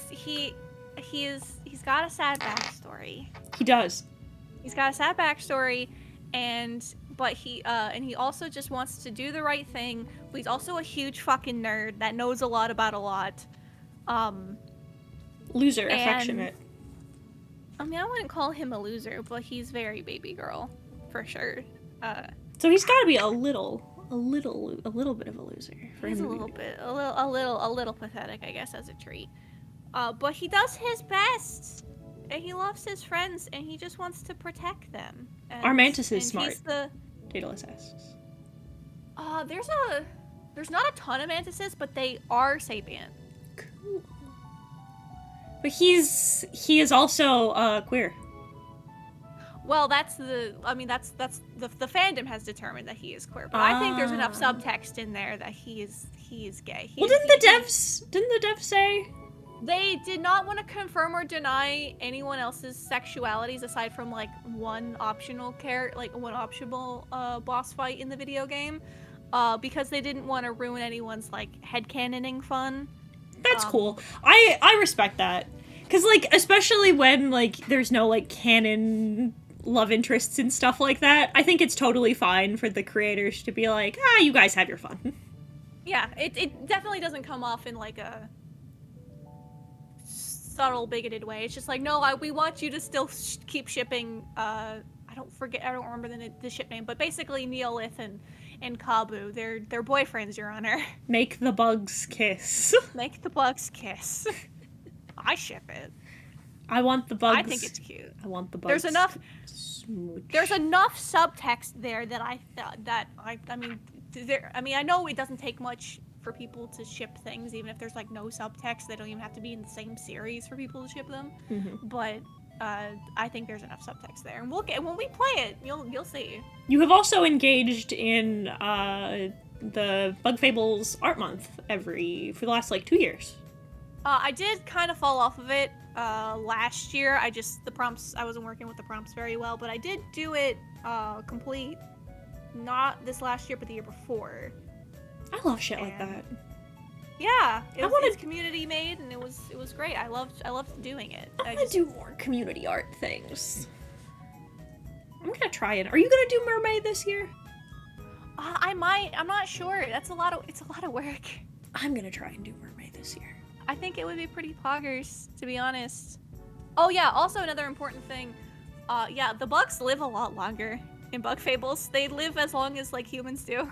got a sad backstory. He does. He's got a sad backstory, but he also just wants to do the right thing. But he's also a huge fucking nerd that knows a lot about a lot. Loser, affectionate. I mean, I wouldn't call him a loser, but he's very baby girl, for sure. So he's got to be a little bit of a loser for He's him. a little pathetic, I guess, as a treat. But he does his best, and he loves his friends, and he just wants to protect them. And, Our mantis is smart. He's the... Daedalus asks. There's not a ton of mantises, but they are sapient. Cool. But he is also queer. Well, that's the fandom has determined that he is queer, but I think there's enough subtext in there that he is gay. Didn't the devs say? They did not want to confirm or deny anyone else's sexualities aside from like one optional boss fight in the video game, because they didn't want to ruin anyone's like headcanoning fun. That's cool. I respect that. Cause like, especially when like there's no like canon love interests and stuff like that, I think it's totally fine for the creators to be like, you guys have your fun. Yeah, it definitely doesn't come off in like a subtle bigoted way. It's just like, no, we want you to still keep shipping, I don't remember the ship name, but basically Neolith and Kabu, they're boyfriends, Your Honor. Make the bugs kiss. Make the bugs kiss. I ship it. I want the bugs. I think it's cute. I want the bugs. There's enough. Smooch. There's enough subtext there that I know it doesn't take much for people to ship things, even if there's like no subtext. They don't even have to be in the same series for people to ship them. Mm-hmm. But I think there's enough subtext there, and when we play it, you'll see. You have also engaged in the Bug Fables Art Month for the last like 2 years. I did kind of fall off of it last year. I wasn't working with the prompts very well, but I did do it complete, not this last year, but the year before. I love shit like that. Yeah, it's community made, and it was great. I loved doing it. I want to do more community art things. I'm gonna try it. Are you gonna do Mermaid this year? I might. I'm not sure. It's a lot of work. I'm gonna try and do Mermaid this year. I think it would be pretty poggers, to be honest. Oh yeah, also another important thing. The bugs live a lot longer in Bug Fables. They live as long as like humans do.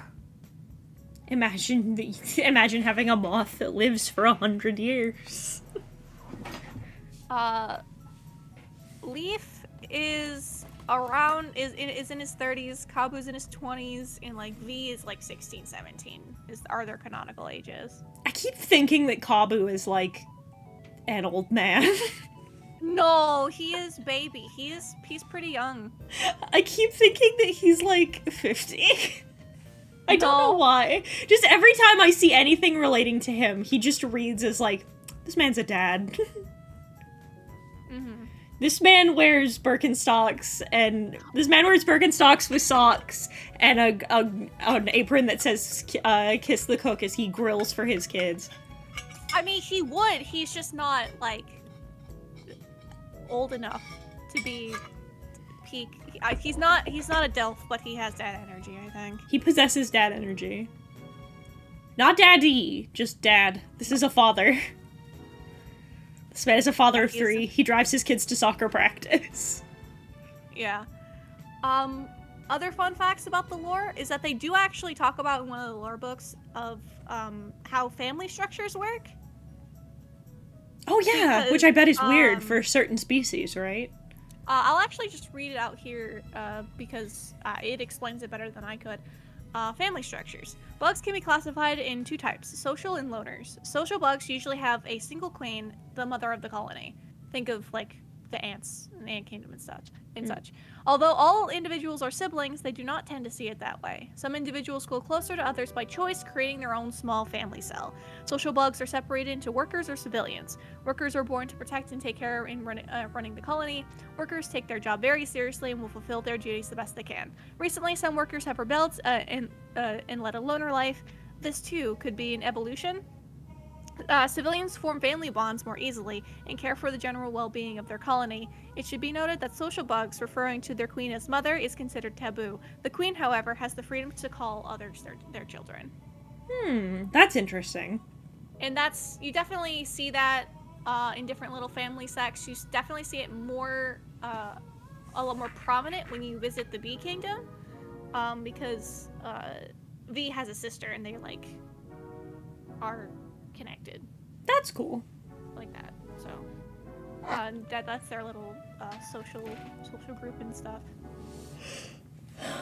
Imagine having a moth that lives for 100 years. Leaf is in his 30s, Kabu's in his 20s, and like V is like 16, 17 are their canonical ages. I keep thinking that Kabu is like an old man. No, he is baby. He's pretty young. I keep thinking that he's like 50. I don't know why. Just every time I see anything relating to him, he just reads as like, this man's a dad. Mm-hmm. This man wears Birkenstocks with socks and an apron that says kiss the cook as he grills for his kids. I mean, he would. He's just not, like, old enough to be peak. He's not a DILF, but he has dad energy, I think. He possesses dad energy. Not daddy, just dad. This is a father. This man is a father of 3. He drives his kids to soccer practice. Yeah. Other fun facts about the lore is that they do actually talk about in one of the lore books of how family structures work. Oh yeah, because, which I bet is weird for certain species, right? I'll actually just read it out here because it explains it better than I could. Family structures. Bugs can be classified in 2 types, social and loners. Social bugs usually have a single queen, the mother of the colony. Think of, like, the ants in the ant kingdom and such. Although all individuals are siblings, they do not tend to see it that way. Some individuals go closer to others by choice, creating their own small family cell. Social bugs are separated into workers or civilians. Workers are born to protect and take care in running the colony. Workers take their job very seriously and will fulfill their duties the best they can. Recently, some workers have rebelled and led a loner life. This too could be an evolution. Civilians form family bonds more easily and care for the general well-being of their colony. It should be noted that social bugs referring to their queen as mother is considered taboo. The queen, however, has the freedom to call others their children. That's interesting. And you definitely see that in different little family sects. You definitely see it more, a lot more prominent when you visit the Bee Kingdom, because V has a sister and they like are connected. That's cool. Like that. So that's their little social group and stuff.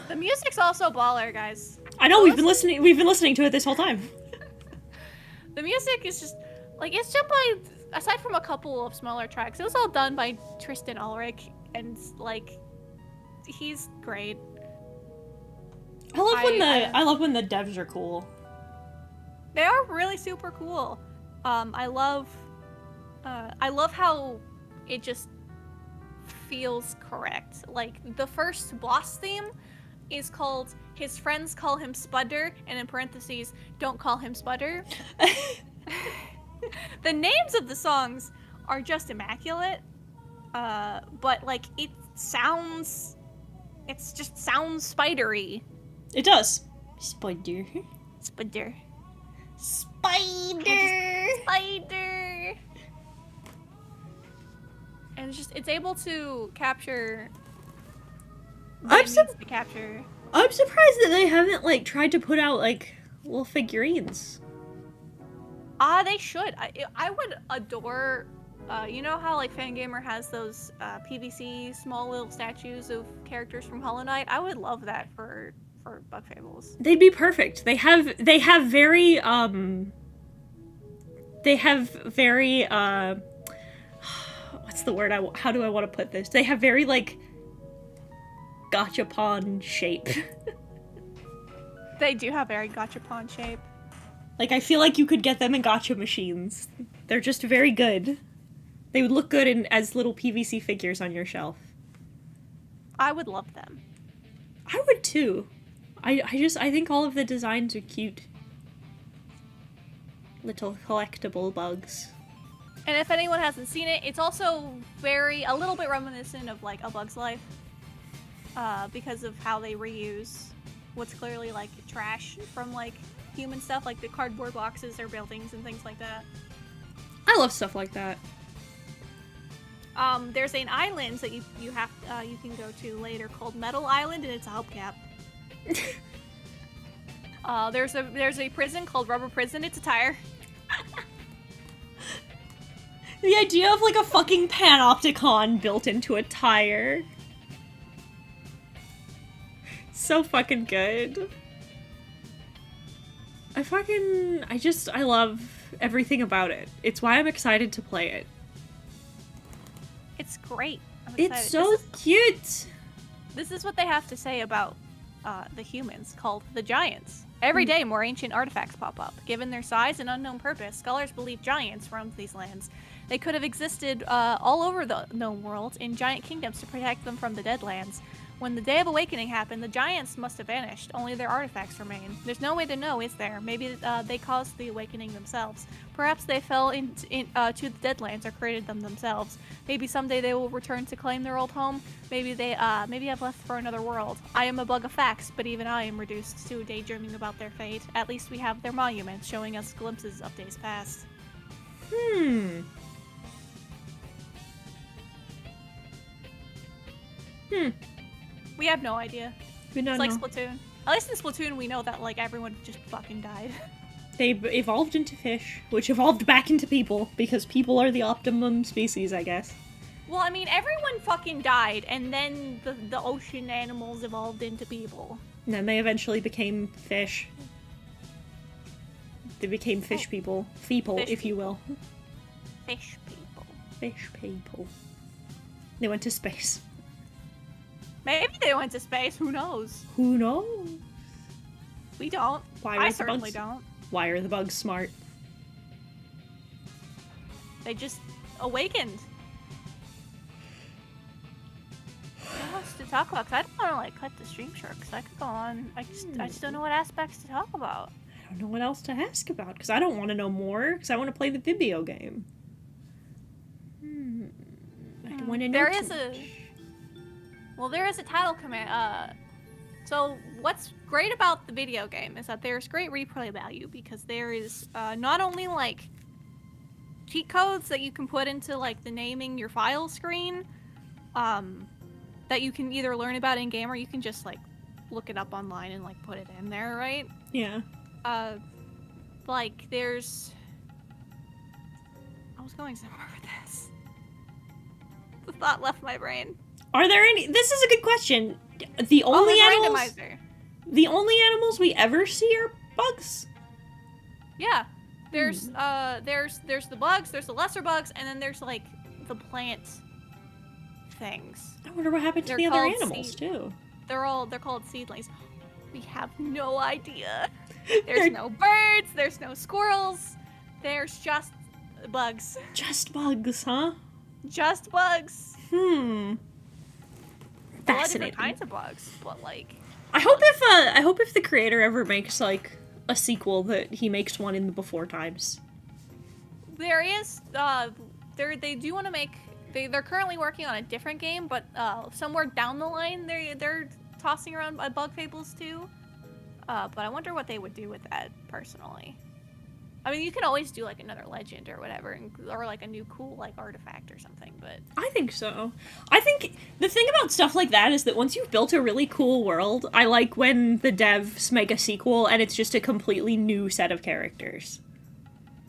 The music's also baller, guys. I know, we've been listening to it this whole time. The music is just like, it's done by, aside from a couple of smaller tracks, it was all done by Tristan Ulrich, and like, he's great. I love when the devs are cool. They are really super cool. I love how it just feels correct. Like, the first boss theme is called His Friends Call Him Spudder, and in parentheses, don't call him Spudder. The names of the songs are just immaculate, but like, it just sounds spidery. It does. Spider. Spider. Spider. Spider. And it's able to capture what it needs to capture. I'm surprised that they haven't like tried to put out like little figurines. They should. I would adore, you know how like Fangamer has those PVC small little statues of characters from Hollow Knight? I would love that for Bug Fables. They'd be perfect. They have very what's the word? How do I want to put this? They have very like gachapon shape. They do have very gachapon shape. Like, I feel like you could get them in gacha machines. They're just very good. They would look good as little PVC figures on your shelf. I would love them. I would too. I think all of the designs are cute. Little collectible bugs. And if anyone hasn't seen it, it's also a little bit reminiscent of like A Bug's Life, because of how they reuse what's clearly like trash from like human stuff, like the cardboard boxes or buildings and things like that. I love stuff like that. There's an island that you can go to later called Metal Island, and it's a hubcap. There's a prison called Rubber Prison. It's a tire. The idea of like a fucking panopticon built into a tire. So fucking good. I love everything about it. It's why I'm excited to play it. It's great. It's so cute. This is what they have to say about the humans, called the Giants. Every day, more ancient artifacts pop up. Given their size and unknown purpose, scholars believe giants roamed these lands. They could have existed all over the known world in giant kingdoms to protect them from the Deadlands. When the Day of Awakening happened, the giants must have vanished. Only their artifacts remain. There's no way to know, is there? Maybe they caused the awakening themselves. Perhaps they fell to the Deadlands or created them themselves. Maybe someday they will return to claim their old home. Maybe they have left for another world. I am a bug of facts, but even I am reduced to daydreaming about their fate. At least we have their monuments showing us glimpses of days past. We have no idea. We don't it's like know. Splatoon. At least in Splatoon, we know that like everyone just fucking died. They evolved into fish, which evolved back into people, because people are the optimum species, I guess. Well, I mean, everyone fucking died, and then the ocean animals evolved into people. And then they eventually became fish. They became fish people. Feeple, if you will. Fish people. Fish people. They went to space. Maybe they went to space. Who knows? Who knows? We don't. I certainly don't. Why are the bugs smart? They just awakened. What else to talk about? Cause I don't want to like cut the stream short. Cause I could go on. I just don't know what aspects to talk about. I don't know what else to ask about. Because I don't want to know more. Because I want to play the video game. I don't want to know. There is a title command. So what's great about the video game is that there's great replay value, because there is not only like cheat codes that you can put into like the naming your file screen, that you can either learn about in game or you can just like look it up online and like put it in there, right? Yeah. Like there's, I was going somewhere with this. The thought left my brain. Are there any? This is a good question. The only animals. Randomizer. The only animals we ever see are bugs. Yeah. There's the bugs, there's the lesser bugs, and then there's like the plant things. I wonder what happened to the other animals too. They're called seedlings. We have no idea. There's no birds, there's no squirrels, there's just bugs. Just bugs, huh? Just bugs. Fascinating. A lot of different kinds of bugs, but like. I hope if the creator ever makes like a sequel that he makes one in the before times. There is they do want to make they're currently working on a different game, but somewhere down the line they're tossing around Bug Fables too. But I wonder what they would do with that personally. I mean, you can always do like another legend or whatever, or like a new cool like artifact or something, but I think so. I think the thing about stuff like that is that once you've built a really cool world, I like when the devs make a sequel and it's just a completely new set of characters.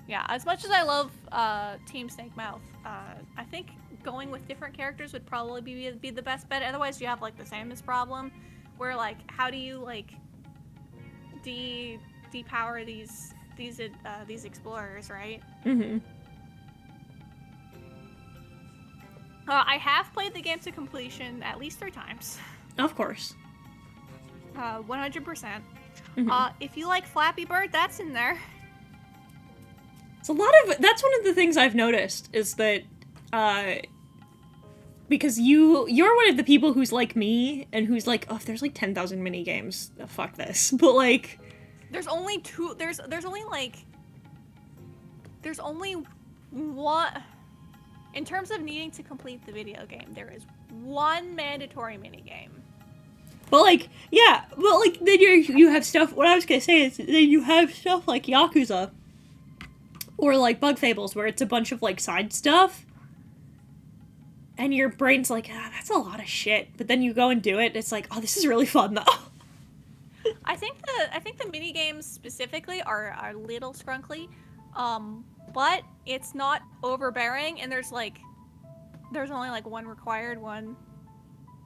Yeah, as much as I love Team Snake Mouth, I think going with different characters would probably be the best bet. Otherwise, you have like the Samus problem, where like how do you like depower these explorers, right? Mm-hmm. I have played the game to completion at least 3 times. Of course. 100%. Mm-hmm. If you like Flappy Bird, that's in there. It's a lot of. That's one of the things I've noticed is that, because you're one of the people who's like me and who's like, oh, if there's like 10,000 mini games, fuck this. But like. There's only one. In terms of needing to complete the video game, there is one mandatory minigame. But like, yeah, but like then you have stuff. What I was gonna say is then you have stuff like Yakuza, or like Bug Fables, where it's a bunch of like side stuff, and your brain's like, that's a lot of shit. But then you go and do it, and it's like, oh, this is really fun though. I think the mini games specifically are a little scrunkly, but it's not overbearing, and there's only like one required one,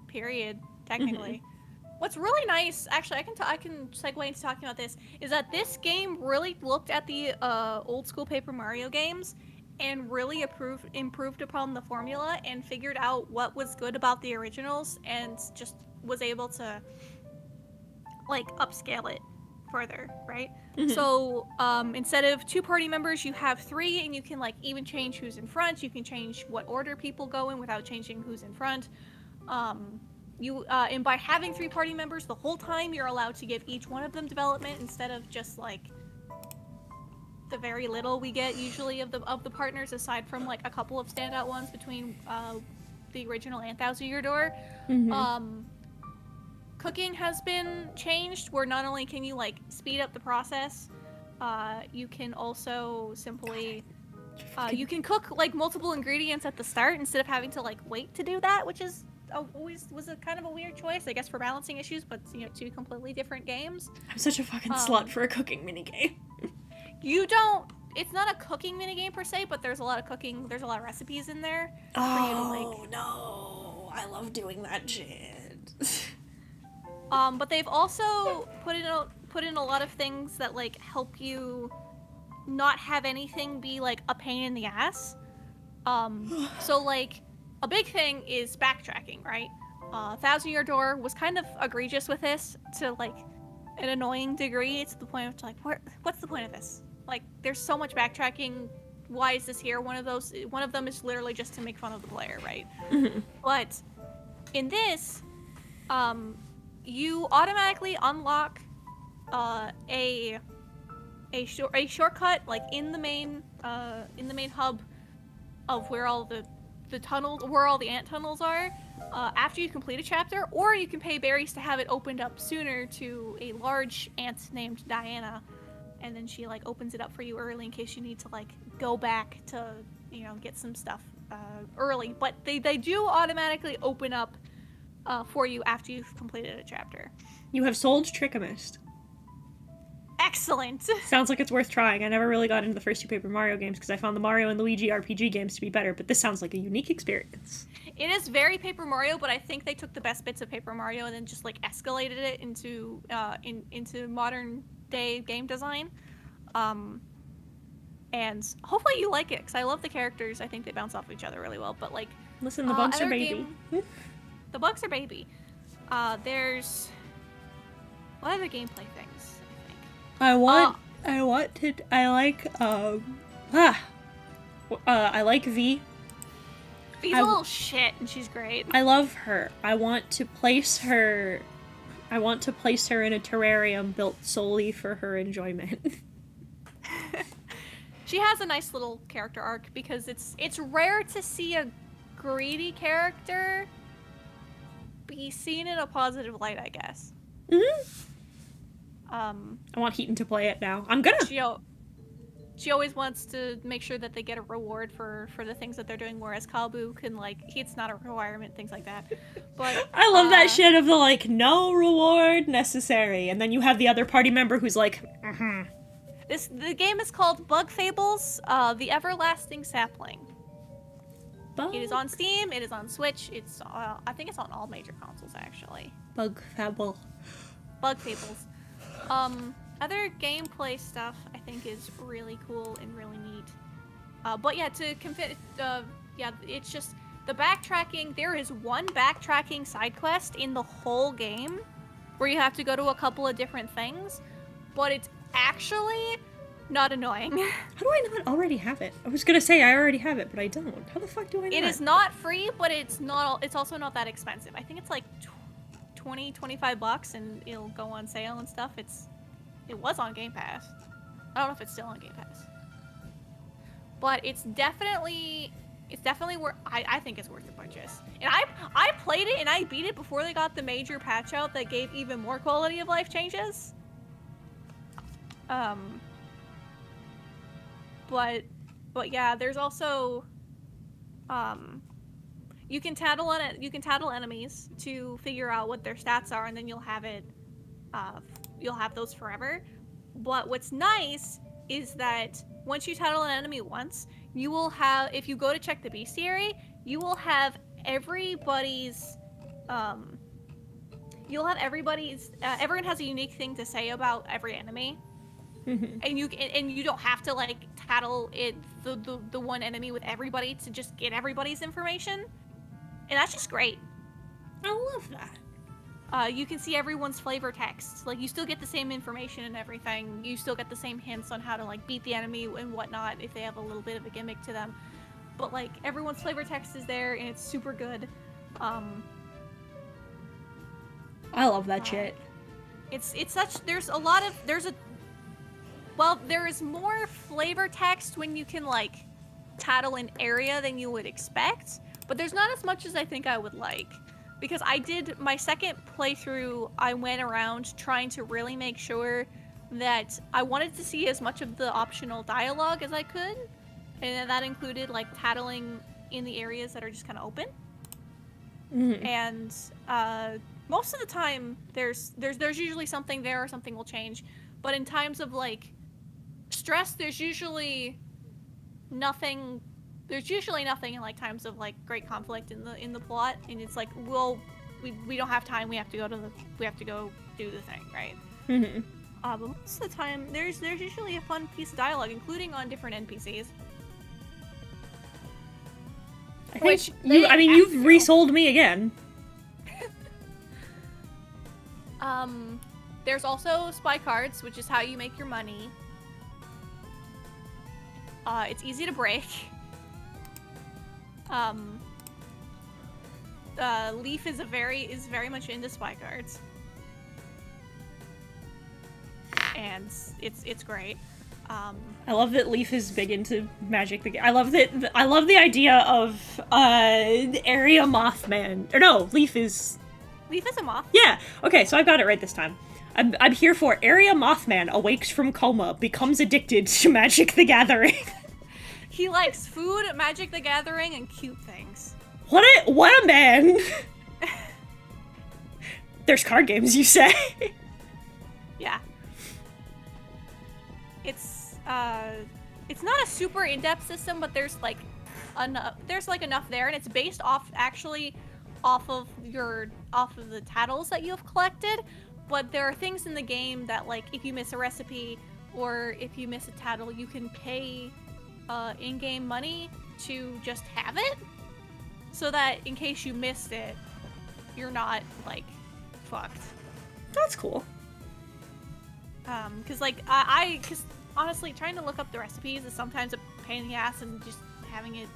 period, technically. Mm-hmm. What's really nice, actually, I can segue into talking about this, is that this game really looked at the old school Paper Mario games and really improved upon the formula and figured out what was good about the originals and just was able to like upscale it further, right? Mm-hmm. So instead of 2 party members, you have 3, and you can like even change who's in front. You can change what order people go in without changing who's in front. And by having 3 party members the whole time, you're allowed to give each one of them development instead of just like the very little we get usually of the partners, aside from like a couple of standout ones between the original and Thousand Year Door. Mm-hmm. Cooking has been changed, where not only can you like speed up the process, you can also simply you can cook like multiple ingredients at the start instead of having to like wait to do that, which is always was a kind of a weird choice, I guess, for balancing issues, but 2 completely different games. I'm such a fucking slut for a cooking minigame. It's not a cooking minigame per se, but there's a lot of recipes in there. Oh, no. I love doing that shit. But they've also put in a lot of things that like help you not have anything be like a pain in the ass. So like a big thing is backtracking, right? Thousand Year Door was kind of egregious with this to like an annoying degree. To the point of like, what's the point of this? Like, there's so much backtracking. Why is this here? One of them is literally just to make fun of the player, right? Mm-hmm. But in this, you automatically unlock a shortcut like in the main hub of where all the ant tunnels are after you complete a chapter, or you can pay berries to have it opened up sooner to a large ant named Diana, and then she like opens it up for you early in case you need to like go back to, get some stuff early. But they do automatically open up for you after you've completed a chapter. You have sold Trickamist. Excellent. Sounds like it's worth trying. I never really got into the first 2 Paper Mario games because I found the Mario and Luigi RPG games to be better, but this sounds like a unique experience. It is very Paper Mario, but I think they took the best bits of Paper Mario and then just like escalated it into modern day game design. And hopefully you like it, because I love the characters. I think they bounce off each other really well. But like, listen, the bugs are baby. The bugs are baby. There's what other gameplay things? I like V. V's a little shit, and she's great. I love her. I want to place her in a terrarium built solely for her enjoyment. She has a nice little character arc, because it's rare to see a greedy character be seen in a positive light, I guess. I want Heaton to play it now. I'm gonna. She always wants to make sure that they get a reward for the things that they're doing, whereas Kalbu can, like, it's not a requirement, things like that. But I love that shit of the, no reward necessary, and then you have the other party member who's like, The game is called Bug Fables, The Everlasting Sapling. It is on Steam, it is on Switch, it's, I think it's on all major consoles, actually. Bug Fables. Other gameplay stuff I think is really cool and really neat. But yeah, it's just the backtracking. There is one backtracking side quest in the whole game where you have to go to a couple of different things, but it's actually not annoying. How do I not already have it? I was gonna say I already have it, but I don't. How the fuck do I not? It is not free, but it's also not that expensive. I think it's like $20-25, and it'll go on sale and stuff. It was on Game Pass. I don't know if it's still on Game Pass. But it's definitely worth, I think it's worth the purchase. And I played it and I beat it before they got the major patch out that gave even more quality of life changes. But yeah, there's also you can tattle enemies to figure out what their stats are, and then you'll have those forever. But what's nice is that once you tattle an enemy once, you will have, if you go to check the bestiary, you will have everybody's everyone has a unique thing to say about every enemy. And you don't have to like tattle the one enemy with everybody to just get everybody's information. And that's just great. I love that. You can see everyone's flavor text. Like, you still get the same information and everything. You still get the same hints on how to, like, beat the enemy and whatnot if they have a little bit of a gimmick to them. But, like, everyone's flavor text is there, and it's super good. I love that shit. There is more flavor text when you can, like, tattle an area than you would expect. But there's not as much as I think I would like. Because I did my second playthrough, I went around trying to really make sure that I wanted to see as much of the optional dialogue as I could. And that included, like, tattling in the areas that are just kind of open. And most of the time, there's usually something there or something will change. But in times of, like, stress, there's usually nothing. There's usually nothing in, like, times of, like, great conflict in the plot, and it's like, well, we don't have time. We have to go do the thing, right? But most of the time, there's usually a fun piece of dialogue, including on different NPCs. You've resold me again. There's also spy cards, which is how you make your money. It's easy to break. Leaf is very much into spy cards, and it's great. I love that Leaf is big into Magic the Gathering. I love the idea of Area Mothman. Or no, Leaf is a moth. Yeah. Okay, so I got it right this time. I'm here for Area Mothman awakes from coma, becomes addicted to Magic the Gathering. He likes food, Magic the Gathering, and cute things. What a man! There's card games, you say? Yeah. It's not a super in-depth system, but there's like enough there, and it's based off of the titles that you have collected. But there are things in the game that, like, if you miss a recipe or if you miss a title, you can pay in-game money to just have it, so that in case you missed it, you're not like fucked. That's cool. Because honestly, trying to look up the recipes is sometimes a pain in the ass, and just having it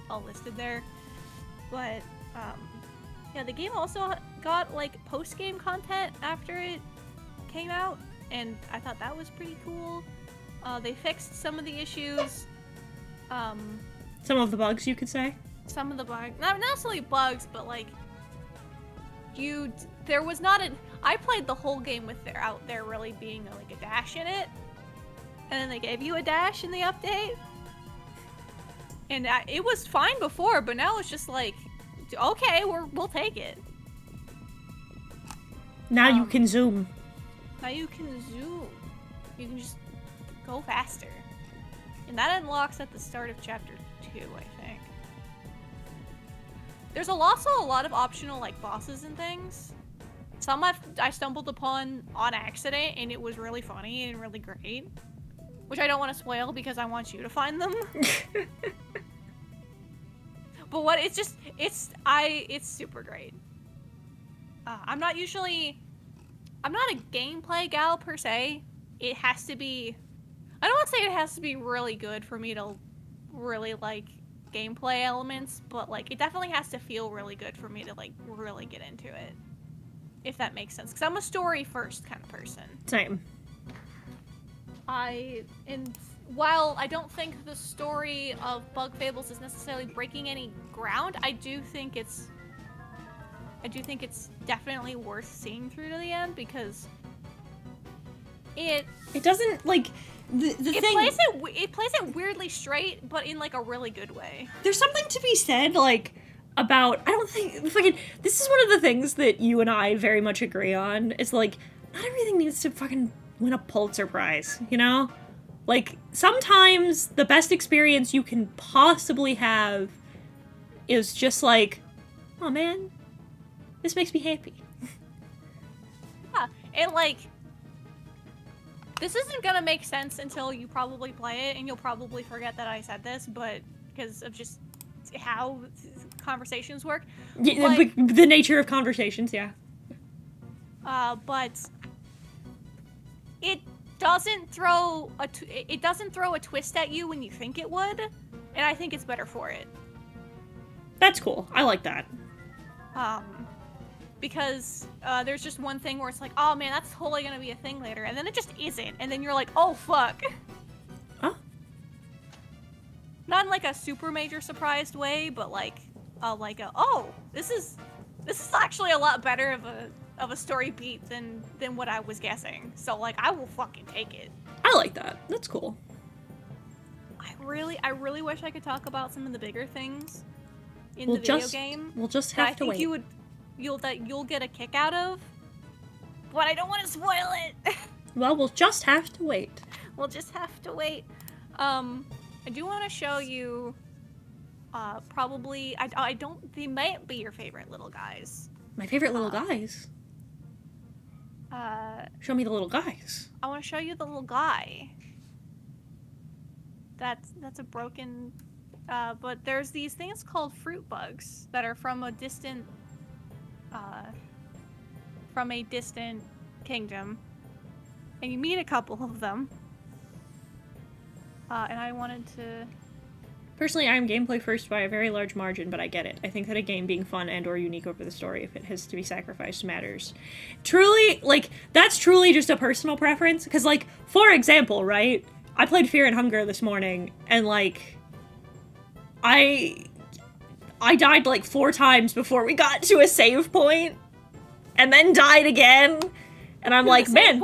all listed there. But yeah, the game also got like post-game content after it came out, and I thought that was pretty cool. They fixed some of the issues. Some of the bugs, you could say. Some of the bugs, not necessarily bugs, but like there was not I played the whole game without there really being like a dash in it, and then they gave you a dash in the update, and it was fine before, but now it's just like, okay, we'll take it. Now you can zoom. Now you can zoom. You can just go faster, and that unlocks at the start of chapter 2, I think. There's also a lot of optional like bosses and things. Some I stumbled upon on accident, and it was really funny and really great, which I don't want to spoil because I want you to find them. But it's super great. I'm not a gameplay gal per se. It has to be, I don't want to say it has to be really good for me to really like gameplay elements, but like it definitely has to feel really good for me to like really get into it, if that makes sense, because I'm a story first kind of person. Same. And while I don't think the story of Bug Fables is necessarily breaking any ground, I do think it's definitely worth seeing through to the end, because it doesn't like it plays it weirdly straight, but in like a really good way. There's something to be said like about, I don't think fucking, this is one of the things that you and I very much agree on. It's like, not everything needs to fucking win a Pulitzer Prize, you know? Like, sometimes the best experience you can possibly have is just like, oh man, this makes me happy. Yeah, and like, this isn't gonna make sense until you probably play it, and you'll probably forget that I said this, but because of just how conversations work. Yeah, like, the nature of conversations, yeah. But it doesn't throw a twist at you when you think it would, and I think it's better for it. That's cool. I like that. Because there's just one thing where it's like, oh man, that's totally gonna be a thing later, and then it just isn't, and then you're like, oh fuck. Huh? Not in like a super major surprised way, but like oh, this is actually a lot better of a story beat than what I was guessing. So like, I will fucking take it. I like that. That's cool. I really wish I could talk about some of the bigger things in the video game. We'll just have to wait. You'll get a kick out of, but I don't want to spoil it. Well, we'll just have to wait. We'll just have to wait. I do want to show you, probably, they might be your favorite little guys. My favorite little guys? Show me the little guys. I want to show you the little guy. That's a broken, but there's these things called fruit bugs that are from a distant kingdom, and you meet a couple of them, and I wanted to... Personally, I am gameplay first by a very large margin, but I get it. I think that a game being fun and or unique over the story, if it has to be sacrificed, matters. Truly, like, that's truly just a personal preference, because, like, for example, right, I played Fear and Hunger this morning, and, like, I died like 4 times before we got to a save point, and then died again, and I'm like, man,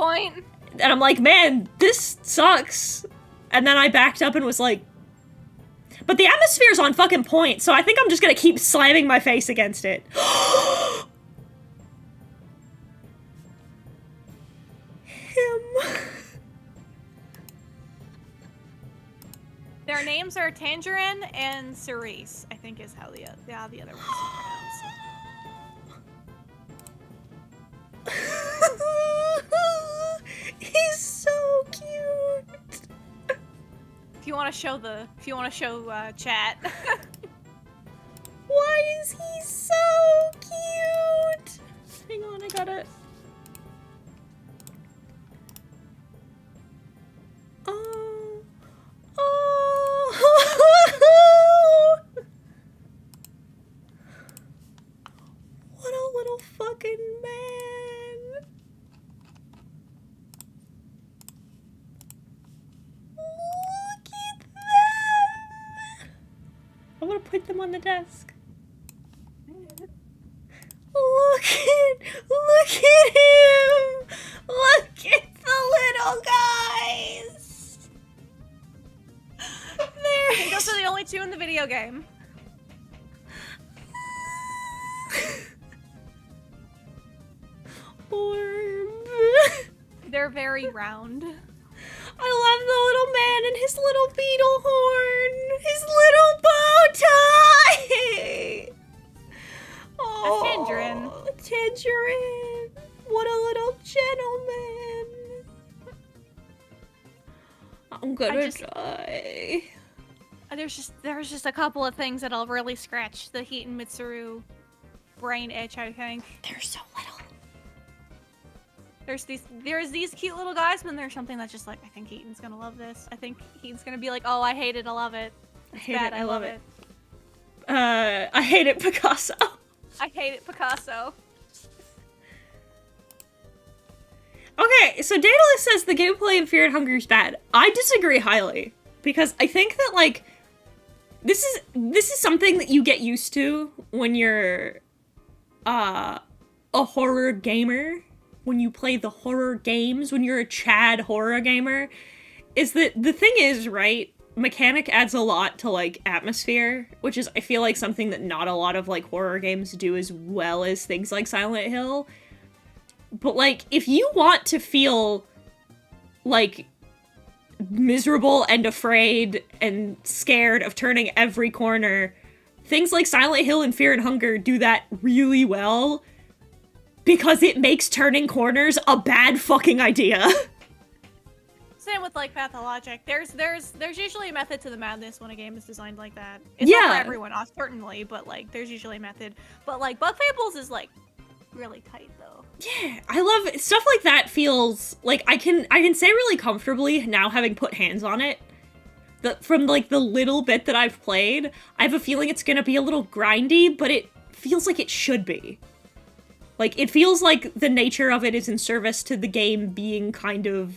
this sucks. And then I backed up and was like, But the atmosphere's on fucking point, so I think I'm just gonna keep slamming my face against it. Him. Their names are Tangerine and Cerise, I think is how the other ones are pronounced. He's so cute. If you want to show chat. Why is he so cute? Hang on, I got it. Oh. Oh. What a little fucking man. Look at them. I'm gonna put them on the desk. Look at him! Look at the little guys! I think those are the only two in the video game. Orb. They're very round. I love the little man and his little beetle horn! His little bow tie! Oh, Tangerine. Tangerine! What a little gentleman! I'm gonna die. There's just a couple of things that'll really scratch the Heat and Mitsuru brain itch, I think. They're so little. There's these cute little guys, but then there's something that's just like, I think Heaton's gonna love this. I think Heaton's gonna be like, oh, I hate it, I love it. It's bad, I love it. I hate it, Picasso. I hate it, Picasso. Okay, so Daedalus says the gameplay in Fear and Hunger is bad. I disagree highly, because I think that, like, this is something that you get used to when you're a horror gamer, when you play the horror games, when you're a Chad horror gamer, is that the thing is, right, mechanic adds a lot to, like, atmosphere, which is, I feel like, something that not a lot of, like, horror games do as well as things like Silent Hill. But, like, if you want to feel, like, miserable and afraid and scared of turning every corner, things like Silent Hill and Fear and Hunger do that really well, because it makes turning corners a bad fucking idea. Same with, like, Pathologic. There's usually a method to the madness when a game is designed like that. It's not for everyone, certainly, but, like, there's usually a method. But, like, Bug Fables is, like, really tight, though. Yeah, I love it. Stuff like that. Feels like I can say really comfortably now, having put hands on it, that from, like, the little bit that I've played, I have a feeling it's gonna be a little grindy, but it feels like it should be. Like, it feels like the nature of it is in service to the game being kind of...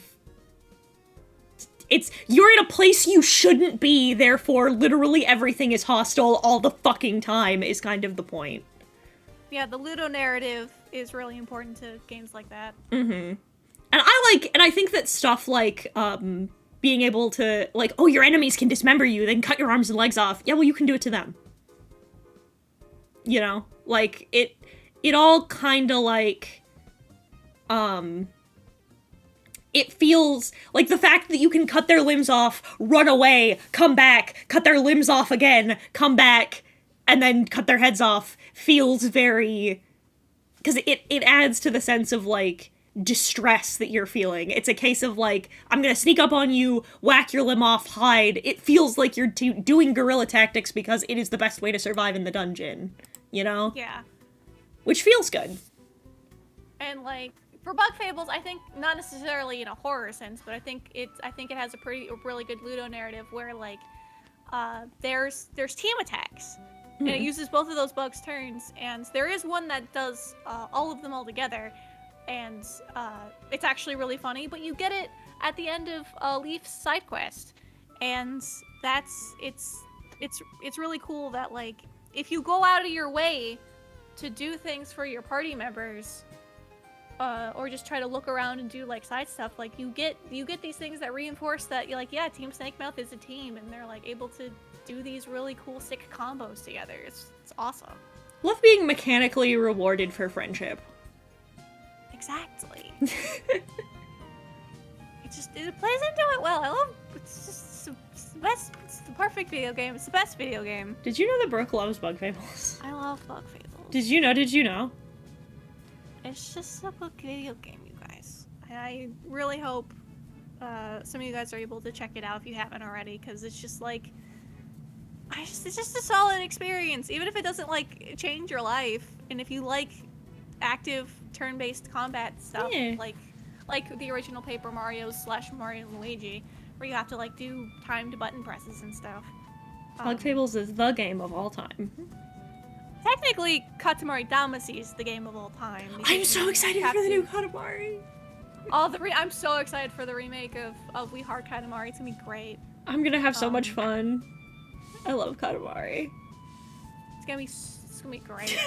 You're in a place you shouldn't be, therefore literally everything is hostile all the fucking time is kind of the point. Yeah, the Ludo narrative is really important to games like that. Mm-hmm. And I think that stuff like, being able to, like, oh, your enemies can dismember you, they can cut your arms and legs off. Yeah, well, you can do it to them. You know? Like, it all kinda like, it feels like the fact that you can cut their limbs off, run away, come back, cut their limbs off again, come back, and then cut their heads off feels very... because it adds to the sense of, like, distress that you're feeling. It's a case of, like, I'm gonna sneak up on you, whack your limb off, hide. It feels like you're doing guerrilla tactics because it is the best way to survive in the dungeon, you know? Yeah. Which feels good. And, like, for Bug Fables, I think not necessarily in a horror sense, but I think it has a really good Ludo narrative where, like, there's team attacks, and it uses both of those bugs' turns, and there is one that does all of them all together, and it's actually really funny. But you get it at the end of Leaf's side quest, and it's really cool that, like, if you go out of your way to do things for your party members, or just try to look around and do, like, side stuff, like, you get these things that reinforce that you're like, yeah, Team Snake Mouth is a team, and they're, like, able to do these really cool, sick combos together. It's awesome. Love being mechanically rewarded for friendship. Exactly. It plays into it well. I love it's the best. It's the perfect video game. It's the best video game. Did you know that Brooke loves Bug Fables? I love Bug Fables. Did you know? It's just a good video game, you guys. I really hope some of you guys are able to check it out if you haven't already, because it's just like, it's just a solid experience, even if it doesn't like change your life. And if you like active turn-based combat stuff, Yeah. like the original Paper Mario's / Mario and Luigi, where you have to like do timed button presses and stuff. Bug Fables is the game of all time. Technically, Katamari Damacy is the game of all time. I'm so excited for the new Katamari. I'm so excited for the remake of We Heart Katamari. It's gonna be great. I'm gonna have so much fun. I love Katamari. It's gonna be great.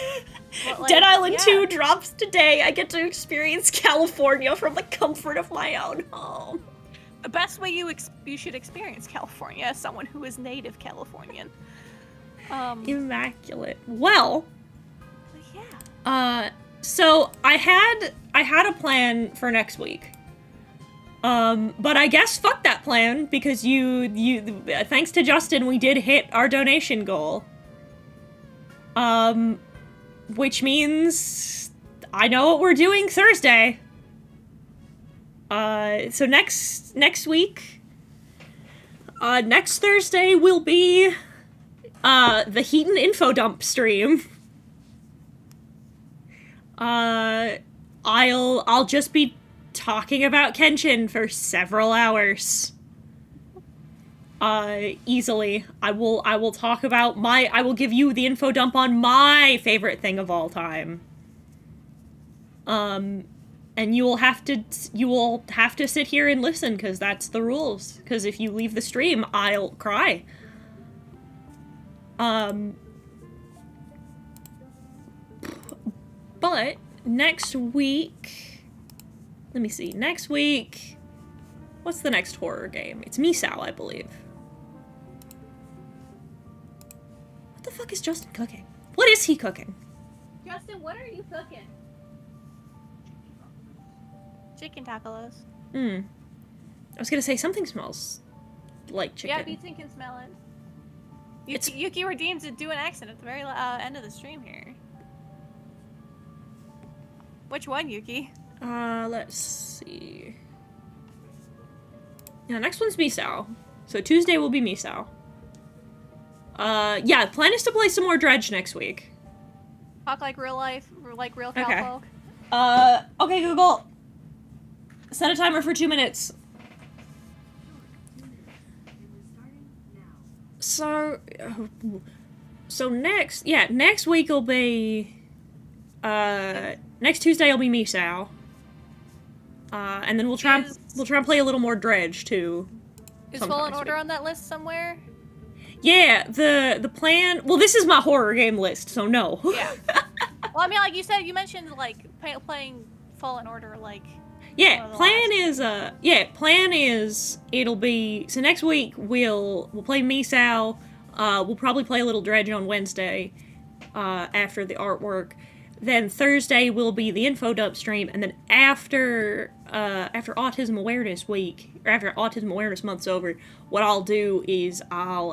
But, like, Dead Island yeah. 2 drops today. I get to experience California from the comfort of my own home. The best way you should experience California as someone who is native Californian. Immaculate. Well, yeah. So I had a plan for next week. But I guess fuck that plan, because you thanks to Justin, we did hit our donation goal. Which means I know what we're doing Thursday. So next week, next Thursday will be the Heaton info dump stream. I'll just be talking about Kenshin for several hours. Easily. I will talk about I will give you the info dump on my favorite thing of all time. And you will have to sit here and listen, because that's the rules. Because if you leave the stream, I'll cry. But next week, let me see. Next week, what's the next horror game? It's Misao, I believe. What the fuck is Justin cooking? What is he cooking? Justin, what are you cooking? Chicken tacos. I was gonna say something smells like chicken. Yeah, Beatson can smell it. Yuki redeems it. Do an accent at the very end of the stream here. Which one, Yuki? Let's see. Yeah, next one's Misao. So Tuesday will be Misao. Yeah, plan is to play some more Dredge next week. Talk like real life, like real Okay. cowfolk. Okay, Google. Set a timer for 2 minutes. So next week will be, next Tuesday will be Misao. And then we'll try and play a little more Dredge too. Is sometime Fallen next Order week. on that list somewhere? Yeah, the plan. Well, this is my horror game list, so no. Yeah. Well, I mean, like you mentioned, like playing Fallen Order, like. Yeah, plan is it'll be so next week we'll play Misao. We'll probably play a little Dredge on Wednesday, after the artwork. Then Thursday will be the info dump stream, and then after Autism Awareness Week, or after Autism Awareness Month's over, what I'll do is I'll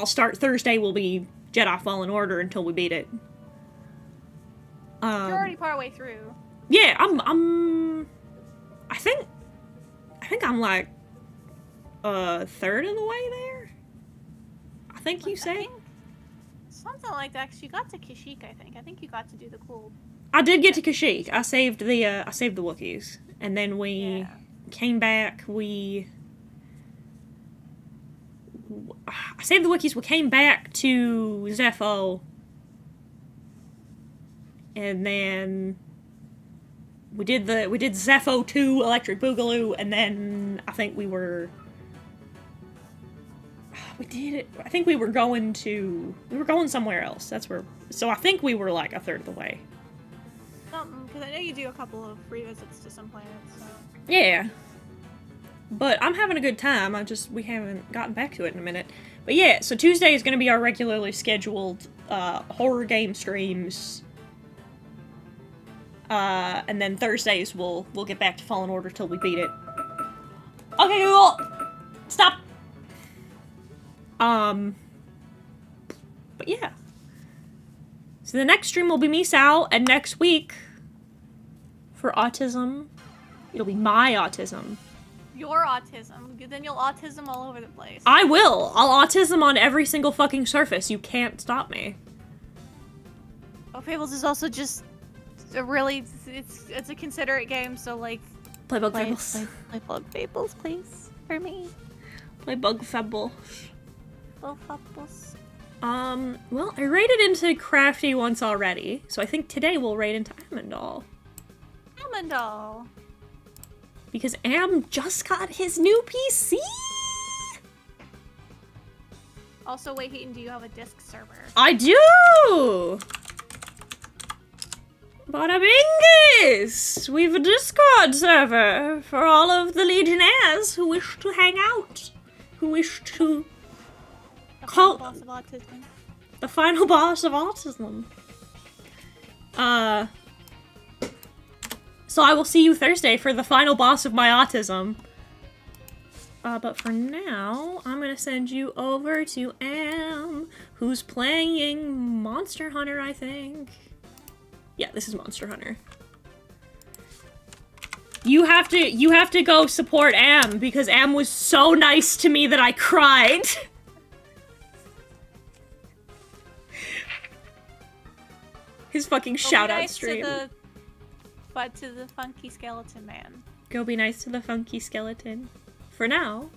start Thursday will be Jedi Fallen Order until we beat it. You're already partway through. Yeah, I think I'm like a third of the way there. I think you say. Something like that, 'cause you got to Kashyyyk, I think. I think you got to do the cool. I did get to Kashyyyk. I saved the Wookiees, and then we came back. I saved the Wookiees. We came back to Zepho, and then we did Zepho 2 Electric Boogaloo, and then I think we were going somewhere else. That's where. So I think we were like a third of the way. Because I know you do a couple of revisits to some planets. So. Yeah. But I'm having a good time. We haven't gotten back to it in a minute. But yeah, so Tuesday is going to be our regularly scheduled horror game streams. And then Thursdays we'll get back to Fallen Order till we beat it. Okay, Google! Stop! But yeah. So the next stream will be me, Sal, and next week, for autism, it'll be my autism. Your autism. Then you'll autism all over the place. I will! I'll autism on every single fucking surface. You can't stop me. Bug Fables is also just a really, it's a considerate game, so like... Play Bug Fables. Play Bug Fables, please, for me. Play Bug Fables. Bug Fables. Well, I raided into Crafty once already, so I think today we'll raid into Amandal. Amandal! Because Am just got his new PC! Also, wait, Heaton, do you have a disc server? I do! Bada bingus! We've a Discord server for all of the Legionnaires who wish to hang out. Who wish to... The final boss of autism. The final boss of autism. So I will see you Thursday for the final boss of my autism. But for now, I'm gonna send you over to Am, who's playing Monster Hunter, I think. Yeah, this is Monster Hunter. You have to go support Am, because Am was so nice to me that I cried. His fucking shout-out stream. But to the funky skeleton man. Go be nice to the funky skeleton. For now.